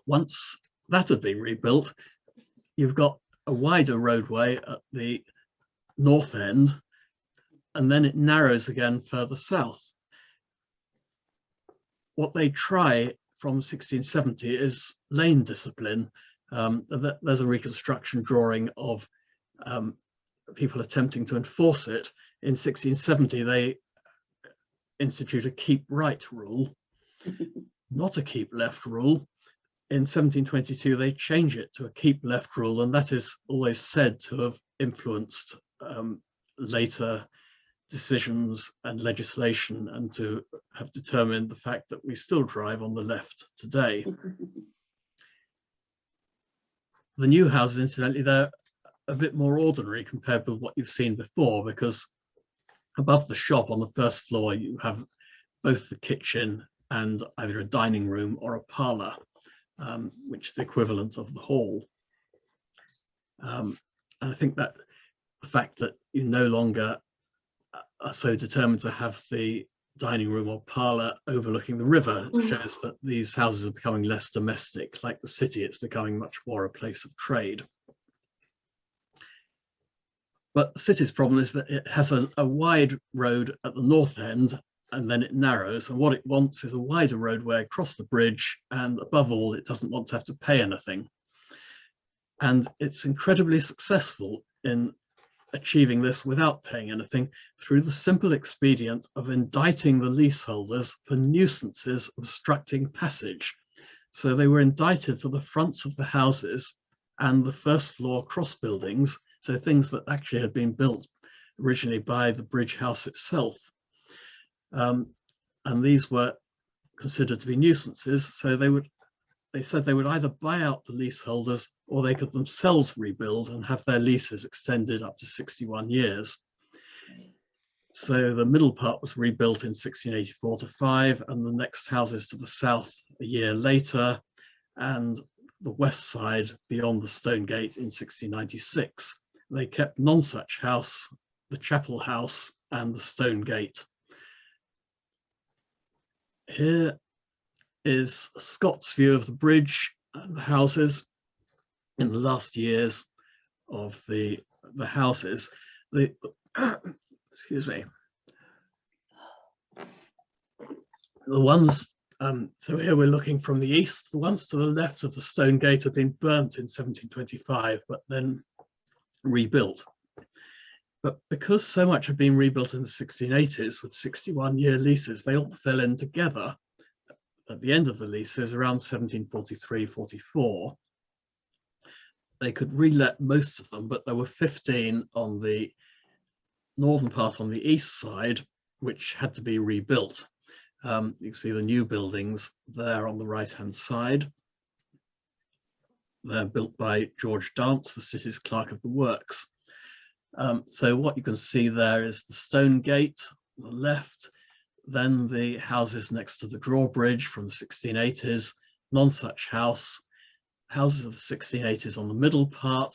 Once that had been rebuilt, you've got a wider roadway at the north end, and then it narrows again further south. What they try from 1670 is lane discipline. There's a reconstruction drawing of people attempting to enforce it. In 1670, they institute a keep right rule, not a keep left rule. In 1722, they change it to a keep left rule, and that is always said to have influenced later decisions and legislation, and to have determined the fact that we still drive on the left today. The new houses, incidentally, they're a bit more ordinary compared with what you've seen before, because above the shop on the first floor, you have both the kitchen and either a dining room or a parlour, which is the equivalent of the hall. And I think that the fact that you no longer are so determined to have the dining room or parlour overlooking the river shows that these houses are becoming less domestic. Like the city, it's becoming much more a place of trade. But the city's problem is that it has a wide road at the north end, and then it narrows, and what it wants is a wider roadway across the bridge, and above all, it doesn't want to have to pay anything. And it's incredibly successful in achieving this without paying anything through the simple expedient of indicting the leaseholders for nuisances obstructing passage. So they were indicted for the fronts of the houses and the first floor cross buildings, so things that actually had been built originally by the bridge house itself. And these were considered to be nuisances, so they said they would either buy out the leaseholders or they could themselves rebuild and have their leases extended up to 61 years. So the middle part was rebuilt in 1684 to 5, and the next houses to the south a year later, and the west side beyond the stone gate in 1696. They kept Nonsuch House, the Chapel House, and the stone gate. Here is Scott's view of the bridge and the houses in the last years of the houses. Excuse me. The ones, so here we're looking from the east. The ones to the left of the stone gate have been burnt in 1725, but then rebuilt. But because so much had been rebuilt in the 1680s with 61-year leases, they all fell in together at the end of the leases around 1743-44. They could relet most of them, but there were 15 on the northern part on the east side, which had to be rebuilt. You can see the new buildings there on the right-hand side. They're built by George Dance, the city's clerk of the works. So what you can see there is the stone gate on the left, then the houses next to the drawbridge from the 1680s, Nonsuch House, houses of the 1680s on the middle part,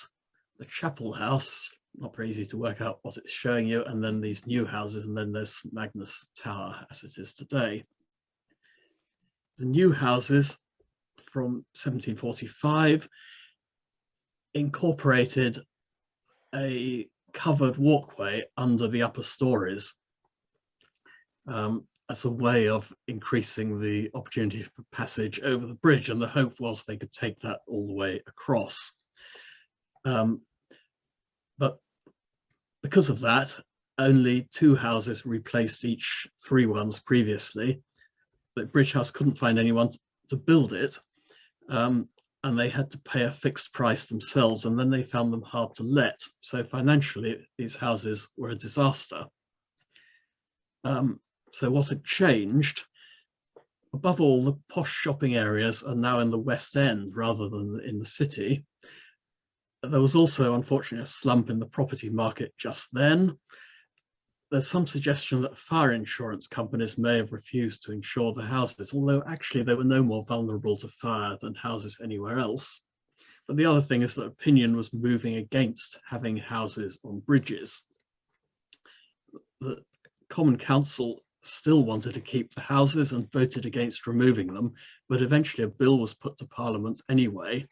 the Chapel House, not very easy to work out what it's showing you, and then these new houses, and then there's St Magnus Tower as it is today. The new houses from 1745 incorporated a covered walkway under the upper stories as a way of increasing the opportunity for passage over the bridge, and the hope was they could take that all the way across. But because of that, only 2 houses replaced each 3 ones previously. The Bridge House couldn't find anyone to build it, and they had to pay a fixed price themselves, and then they found them hard to let. So financially, these houses were a disaster. So what had changed? Above all, the posh shopping areas are now in the West End rather than in the city. There was also, unfortunately, a slump in the property market just then. There's some suggestion that fire insurance companies may have refused to insure the houses, although actually they were no more vulnerable to fire than houses anywhere else. But the other thing is that opinion was moving against having houses on bridges. The Common Council still wanted to keep the houses and voted against removing them, but eventually a bill was put to Parliament anyway,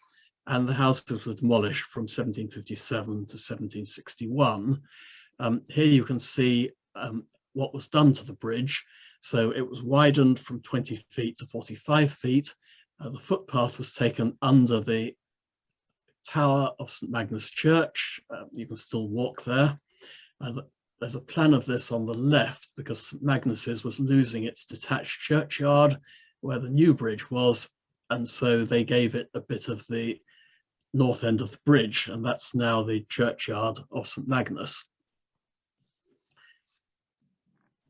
and the houses were demolished from 1757 to 1761. Here you can see what was done to the bridge. So it was widened from 20 feet to 45 feet. The footpath was taken under the tower of St Magnus Church. You can still walk there. There's a plan of this on the left because St Magnus's was losing its detached churchyard where the new bridge was, and so they gave it a bit of the north end of the bridge, and that's now the churchyard of St Magnus.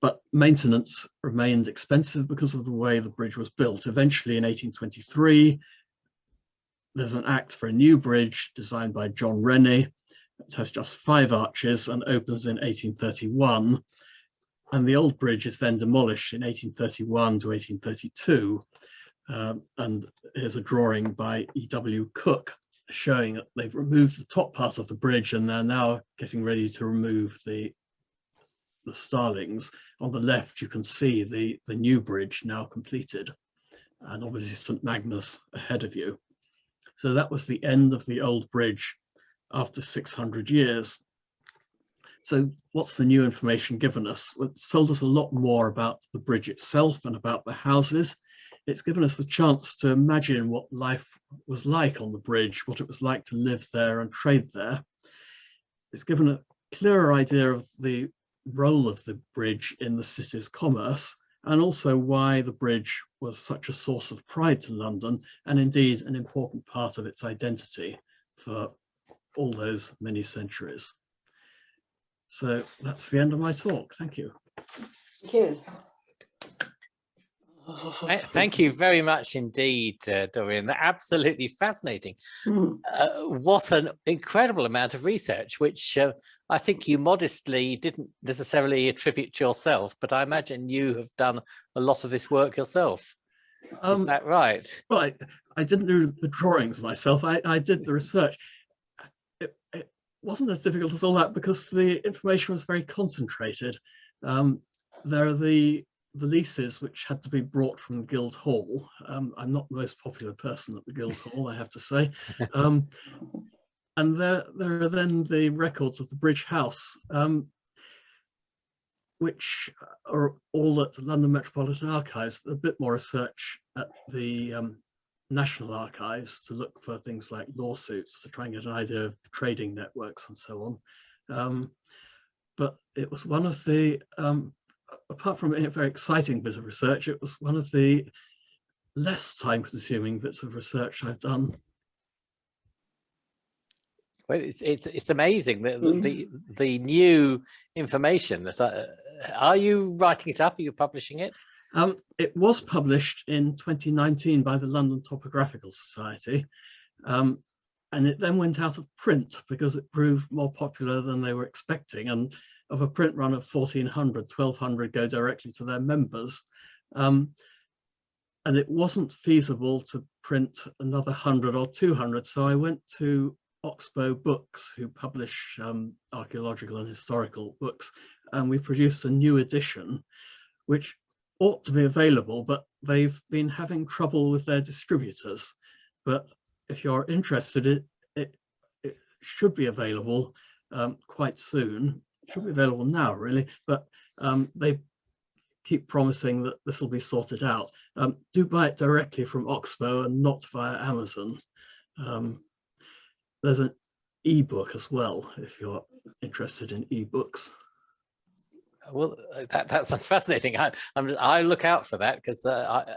But maintenance remained expensive because of the way the bridge was built. Eventually in 1823, there's an act for a new bridge designed by John Rennie. It has just 5 arches and opens in 1831. And the old bridge is then demolished in 1831 to 1832. And here's a drawing by E.W. Cook showing that they've removed the top part of the bridge and they're now getting ready to remove the starlings. On the left, you can see the new bridge now completed, and obviously St Magnus ahead of you. So that was the end of the old bridge after 600 years. So what's the new information given us? Well, it's told us a lot more about the bridge itself and about the houses. It's given us the chance to imagine what life was like on the bridge, what it was like to live there and trade there. It's given a clearer idea of the role of the bridge in the city's commerce, and also why the bridge was such a source of pride to London, and indeed an important part of its identity for all those many centuries. So that's the end of my talk. Thank you. Thank you. Thank you very much indeed, Dorian. Absolutely fascinating. What an incredible amount of research, which I think you modestly didn't necessarily attribute to yourself, but I imagine you have done a lot of this work yourself. Is that right? Well, I didn't do the drawings myself. I did the research. It wasn't as difficult as all that because the information was very concentrated. There are the leases which had to be brought from Guildhall. I'm not the most popular person at the Guildhall, I have to say. And there are then the records of the Bridge House, which are all at the London Metropolitan Archives. A bit more research at the National Archives to look for things like lawsuits, to try and get an idea of trading networks and so on. But it was one of the, apart from a very exciting bit of research, it was one of the less time-consuming bits of research I've done. Well, it's amazing the new information that are you writing it up? Are you publishing it? It was published in 2019 by the London Topographical Society, and it then went out of print because it proved more popular than they were expecting. And of a print run of 1,400, 1,200 go directly to their members. And it wasn't feasible to print another 100 or 200. So I went to Oxbow Books, who publish archaeological and historical books, and we produced a new edition, which ought to be available, but they've been having trouble with their distributors. But if you're interested, it should be available quite soon. It should be available now, really, but they keep promising that this will be sorted out. Do buy it directly from Oxbow and not via Amazon. There's an ebook as well, if you're interested in ebooks. Well, that sounds fascinating. I look out for that because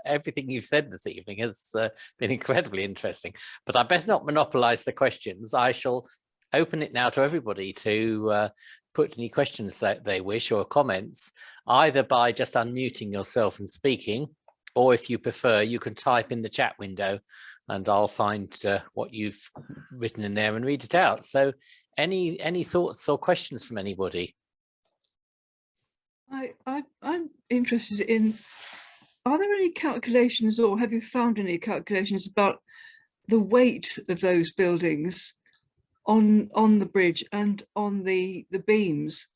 everything you've said this evening has been incredibly interesting. But I better not monopolize the questions. I shall open it now to everybody to put any questions that they wish or comments, either by just unmuting yourself and speaking, or if you prefer, you can type in the chat window and I'll find what you've written in there and read it out. So any thoughts or questions from anybody? I'm interested in, are there any calculations, or have you found any calculations about the weight of those buildings on the bridge and on the beams?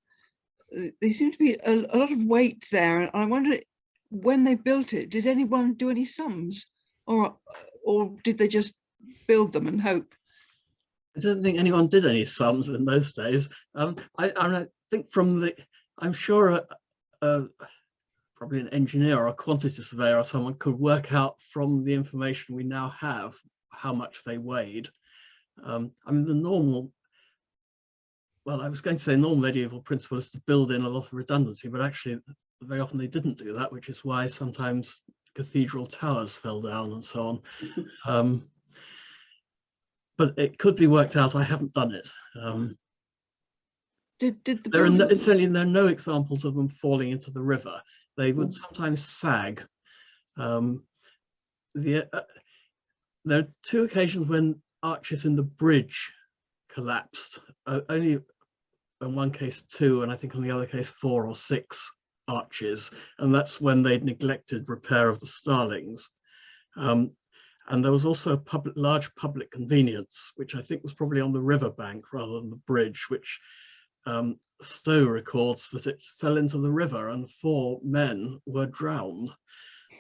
There seem to be a lot of weight there, and I wonder, when they built it, did anyone do any sums, or did they just build them and hope? I don't think anyone did any sums in those days. think I'm sure probably an engineer or a quantity surveyor or someone could work out from the information we now have how much they weighed. I mean, the normal, well, I was going to say normal medieval principle is to build in a lot of redundancy, but actually very often they didn't do that, which is why sometimes cathedral towers fell down and so on. But it could be worked out. I haven't done it. Did the There building- are no examples of them falling into the river. They would sometimes sag. There are 2 occasions when arches in the bridge collapsed. Only in one case 2, and I think on the other case 4 or 6 arches, and that's when they'd neglected repair of the starlings. And there was also a large public convenience, which I think was probably on the riverbank rather than the bridge, which Stowe records that it fell into the river and 4 men were drowned.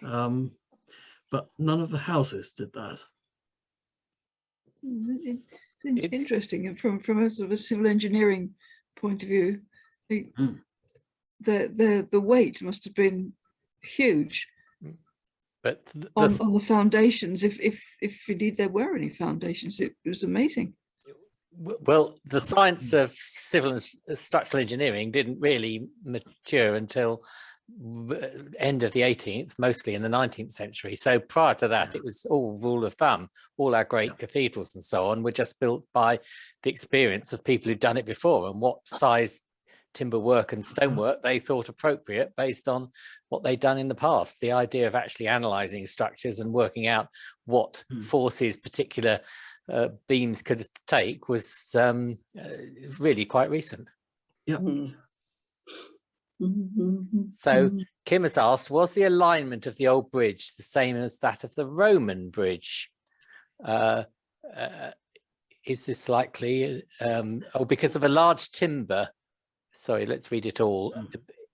But none of the houses did that. It's interesting, and from a sort of a civil engineering point of view, the weight must have been huge. But on the foundations, if indeed there were any foundations. It was amazing. Well, the science of civil and structural engineering didn't really mature until end of the 18th, mostly in the 19th century. So prior to that, it was all rule of thumb. All our great cathedrals and so on were just built by the experience of people who'd done it before and what size timber work and stonework they thought appropriate based on what they'd done in the past. The idea of actually analysing structures and working out what forces particular beams could take was really quite recent. Yeah. So Kim has asked, was the alignment of the old bridge the same as that of the Roman bridge? Is this likely? Because of a large timber, sorry, let's read it all.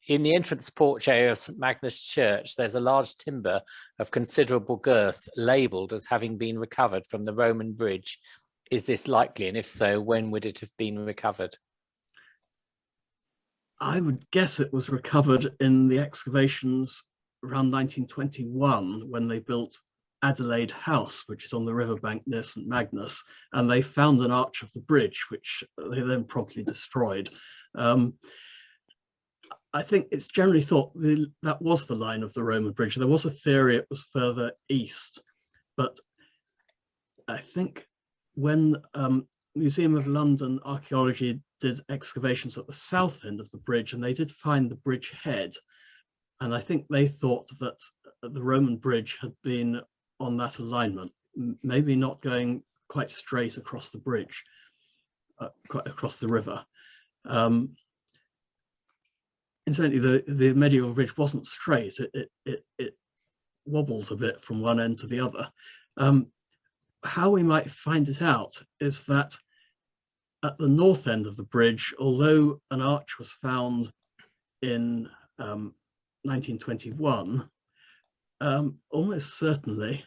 In the entrance porch area of St Magnus Church, there's a large timber of considerable girth labelled as having been recovered from the Roman bridge. Is this likely? And if so, when would it have been recovered? I would guess it was recovered in the excavations around 1921 when they built Adelaide House, which is on the riverbank near St Magnus, and they found an arch of the bridge, which they then promptly destroyed. I think it's generally thought that was the line of the Roman bridge. There was a theory it was further east, but I think when Museum of London Archaeology did excavations at the south end of the bridge, and they did find the bridge head, and I think they thought that the Roman bridge had been on that alignment, maybe not going quite straight across the bridge, quite across the river. Incidentally, the medieval bridge wasn't straight. It wobbles a bit from one end to the other. How we might find it out is that at the north end of the bridge, although an arch was found in 1921, almost certainly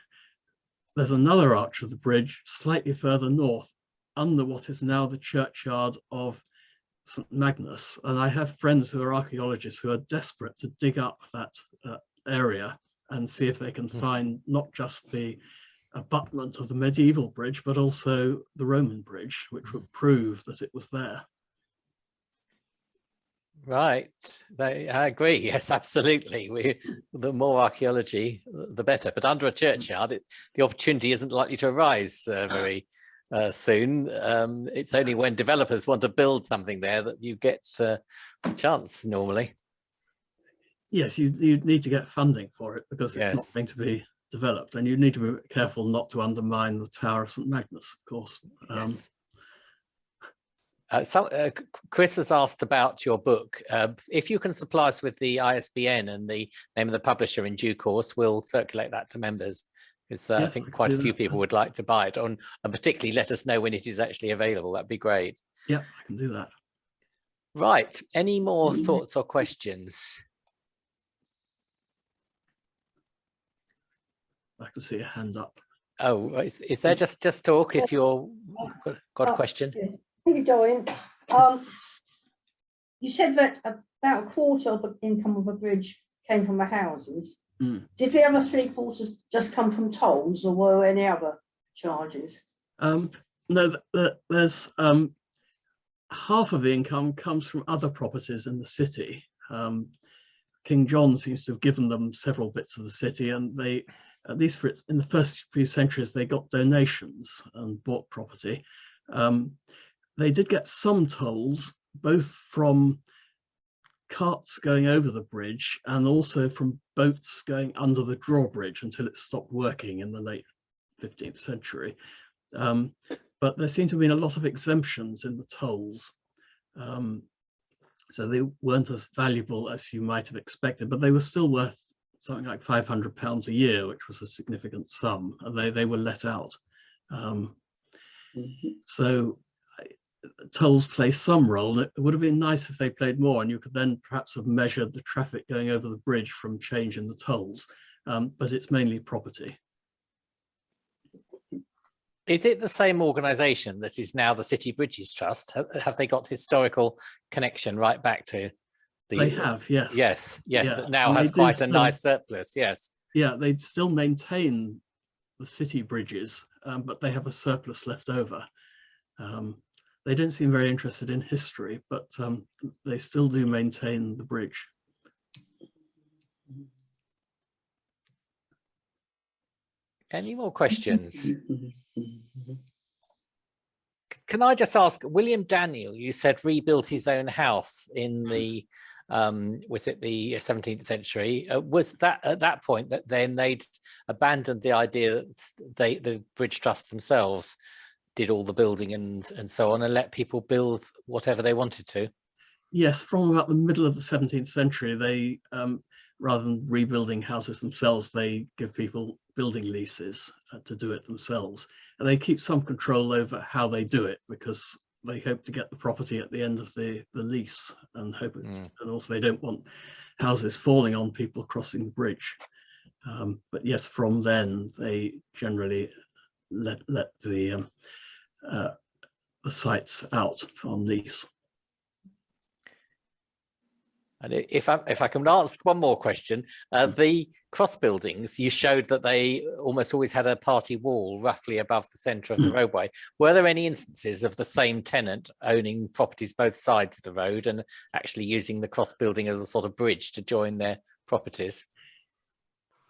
there's another arch of the bridge slightly further north under what is now the churchyard of St Magnus, and I have friends who are archaeologists who are desperate to dig up that area and see if they can find not just the abutment of the medieval bridge, but also the Roman bridge, which would prove that it was there. Right, I agree. Yes, absolutely. The more archaeology, the better. But under a churchyard, the opportunity isn't likely to arise very soon. It's only when developers want to build something there that you get a chance normally. Yes, you need to get funding for it because it's not going to be developed, and you need to be careful not to undermine the Tower of St Magnus, of course. Yes. Chris has asked about your book. If you can supply us with the ISBN and the name of the publisher in due course, we'll circulate that to members. Because I think quite a few people would like to buy it, and particularly let us know when it is actually available. That'd be great. Yeah, I can do that. Right. Any more thoughts or questions? I can see a hand up. Oh, is there just talk if you're got a question? Thank you, Dorian. you said that about a quarter of the income of a bridge came from the houses. Did the other 3/4 just come from tolls, or were there any other charges? No, there's half of the income comes from other properties in the city. King John seems to have given them several bits of the city, and they, at least for in the first few centuries, they got donations and bought property. They did get some tolls, both from carts going over the bridge and also from boats going under the drawbridge until it stopped working in the late 15th century. But there seem to have been a lot of exemptions in the tolls. So they weren't as valuable as you might have expected, but they were still worth something like £500 a year, which was a significant sum, and they were let out. So tolls play some role. It would have been nice if they played more, and you could then perhaps have measured the traffic going over the bridge from change in the tolls, but it's mainly property. Is it the same organisation that is now the City Bridges Trust? Have they got historical connection right back to the... They have, yes. Yes, yes, Yeah. that now And has they do quite a still, nice surplus, yes. Yeah, they still maintain the city bridges, but they have a surplus left over. They don't seem very interested in history, but they still do maintain the bridge. Any more questions? Can I just ask, William Daniel, you said rebuilt his own house in the, was it the 17th century? Was that at that point that then they'd abandoned the idea that the Bridge Trust themselves did all the building and so on, and let people build whatever they wanted to? Yes, from about the middle of the 17th century, they, rather than rebuilding houses themselves, they give people building leases to do it themselves. And they keep some control over how they do it, because they hope to get the property at the end of the lease, and hope it's, and also they don't want houses falling on people crossing the bridge. But yes, from then they generally let the sites out on lease. And if I can ask one more question, the cross buildings, you showed that they almost always had a party wall roughly above the centre of the roadway. Were there any instances of the same tenant owning properties both sides of the road and actually using the cross building as a sort of bridge to join their properties?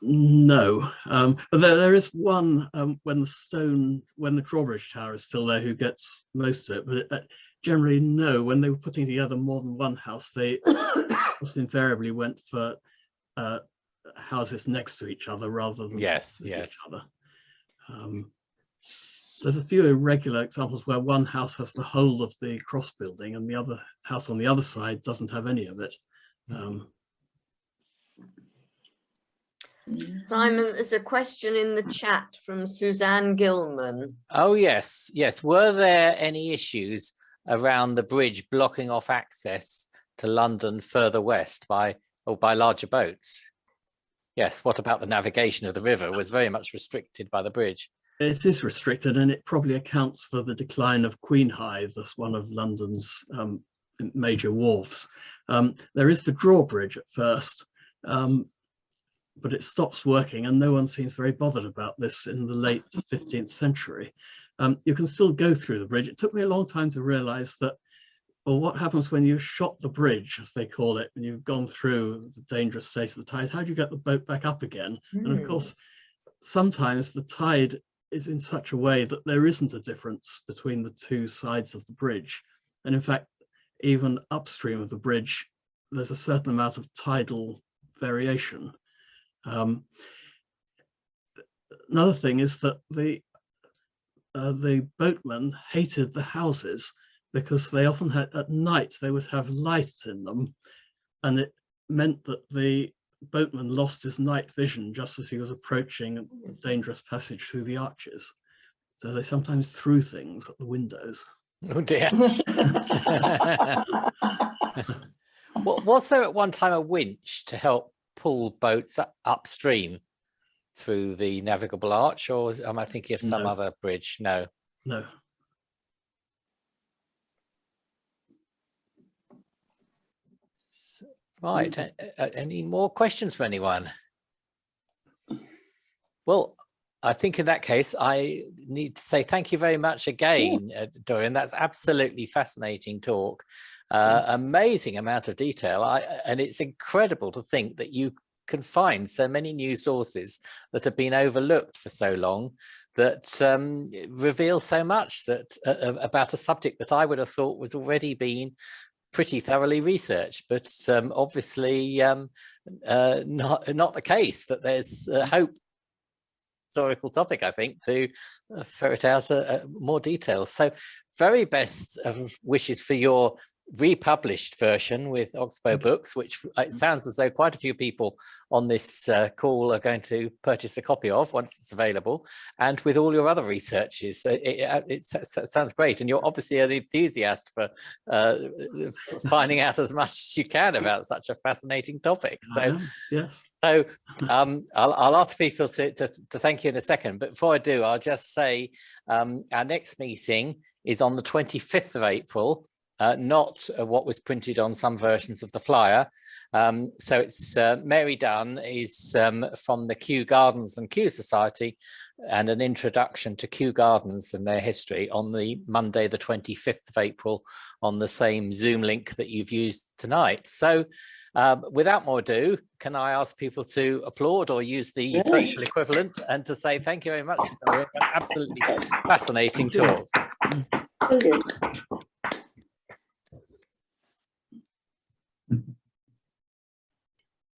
No, but there is one when the Drawbridge Tower is still there, who gets most of it, but generally no. When they were putting together more than one house, they almost invariably went for houses next to each other rather than yes. each other. There's a few irregular examples where one house has the whole of the cross building and the other house on the other side doesn't have any of it. Simon, there's a question in the chat from Suzanne Gilman. Oh yes, yes. Were there any issues around the bridge blocking off access to London further west by larger boats? Yes. What about the navigation of the river? Was very much restricted by the bridge. It is restricted, and it probably accounts for the decline of Queenhithe, that's one of London's major wharfs. There is the drawbridge at first, but it stops working, and no one seems very bothered about this in the late 15th century. You can still go through the bridge. It took me a long time to realize that, well, what happens when you shot the bridge, as they call it, and you've gone through the dangerous state of the tide? How do you get the boat back up again? And of course, sometimes the tide is in such a way that there isn't a difference between the two sides of the bridge. And in fact, even upstream of the bridge, there's a certain amount of tidal variation. Another thing is that the boatmen hated the houses because they often had, at night, they would have lights in them, and it meant that the boatman lost his night vision just as he was approaching a dangerous passage through the arches. So they sometimes threw things at the windows. Oh dear. Was there at one time a winch to help pull boats upstream through the navigable arch, or am I thinking of some other bridge? No. No. Right. Any more questions for anyone? Well, I think in that case, I need to say thank you very much again, Dorian. That's absolutely fascinating talk. Amazing amount of detail. And it's incredible to think that you can find so many new sources that have been overlooked for so long that reveal so much that about a subject that I would have thought was already been pretty thoroughly researched, but obviously not the case. That there's hope. Historical topic, I think, to ferret out more details. So, very best of wishes for your republished version with Oxbow Books, which it sounds as though quite a few people on this call are going to purchase a copy of once it's available, and with all your other researches. It sounds great, and you're obviously an enthusiast for finding out as much as you can about such a fascinating topic. So yes. So I'll ask people to thank you in a second, but before I do, I'll just say our next meeting is on the 25th of April, not what was printed on some versions of the flyer. So it's Mary Dunn is from the Kew Gardens and Kew Society, and an introduction to Kew Gardens and their history on the Monday, the 25th of April, on the same Zoom link that you've used tonight. So without more ado, can I ask people to applaud or use the virtual equivalent and to say thank you very much, Dorian, for an absolutely fascinating talk. Brilliant.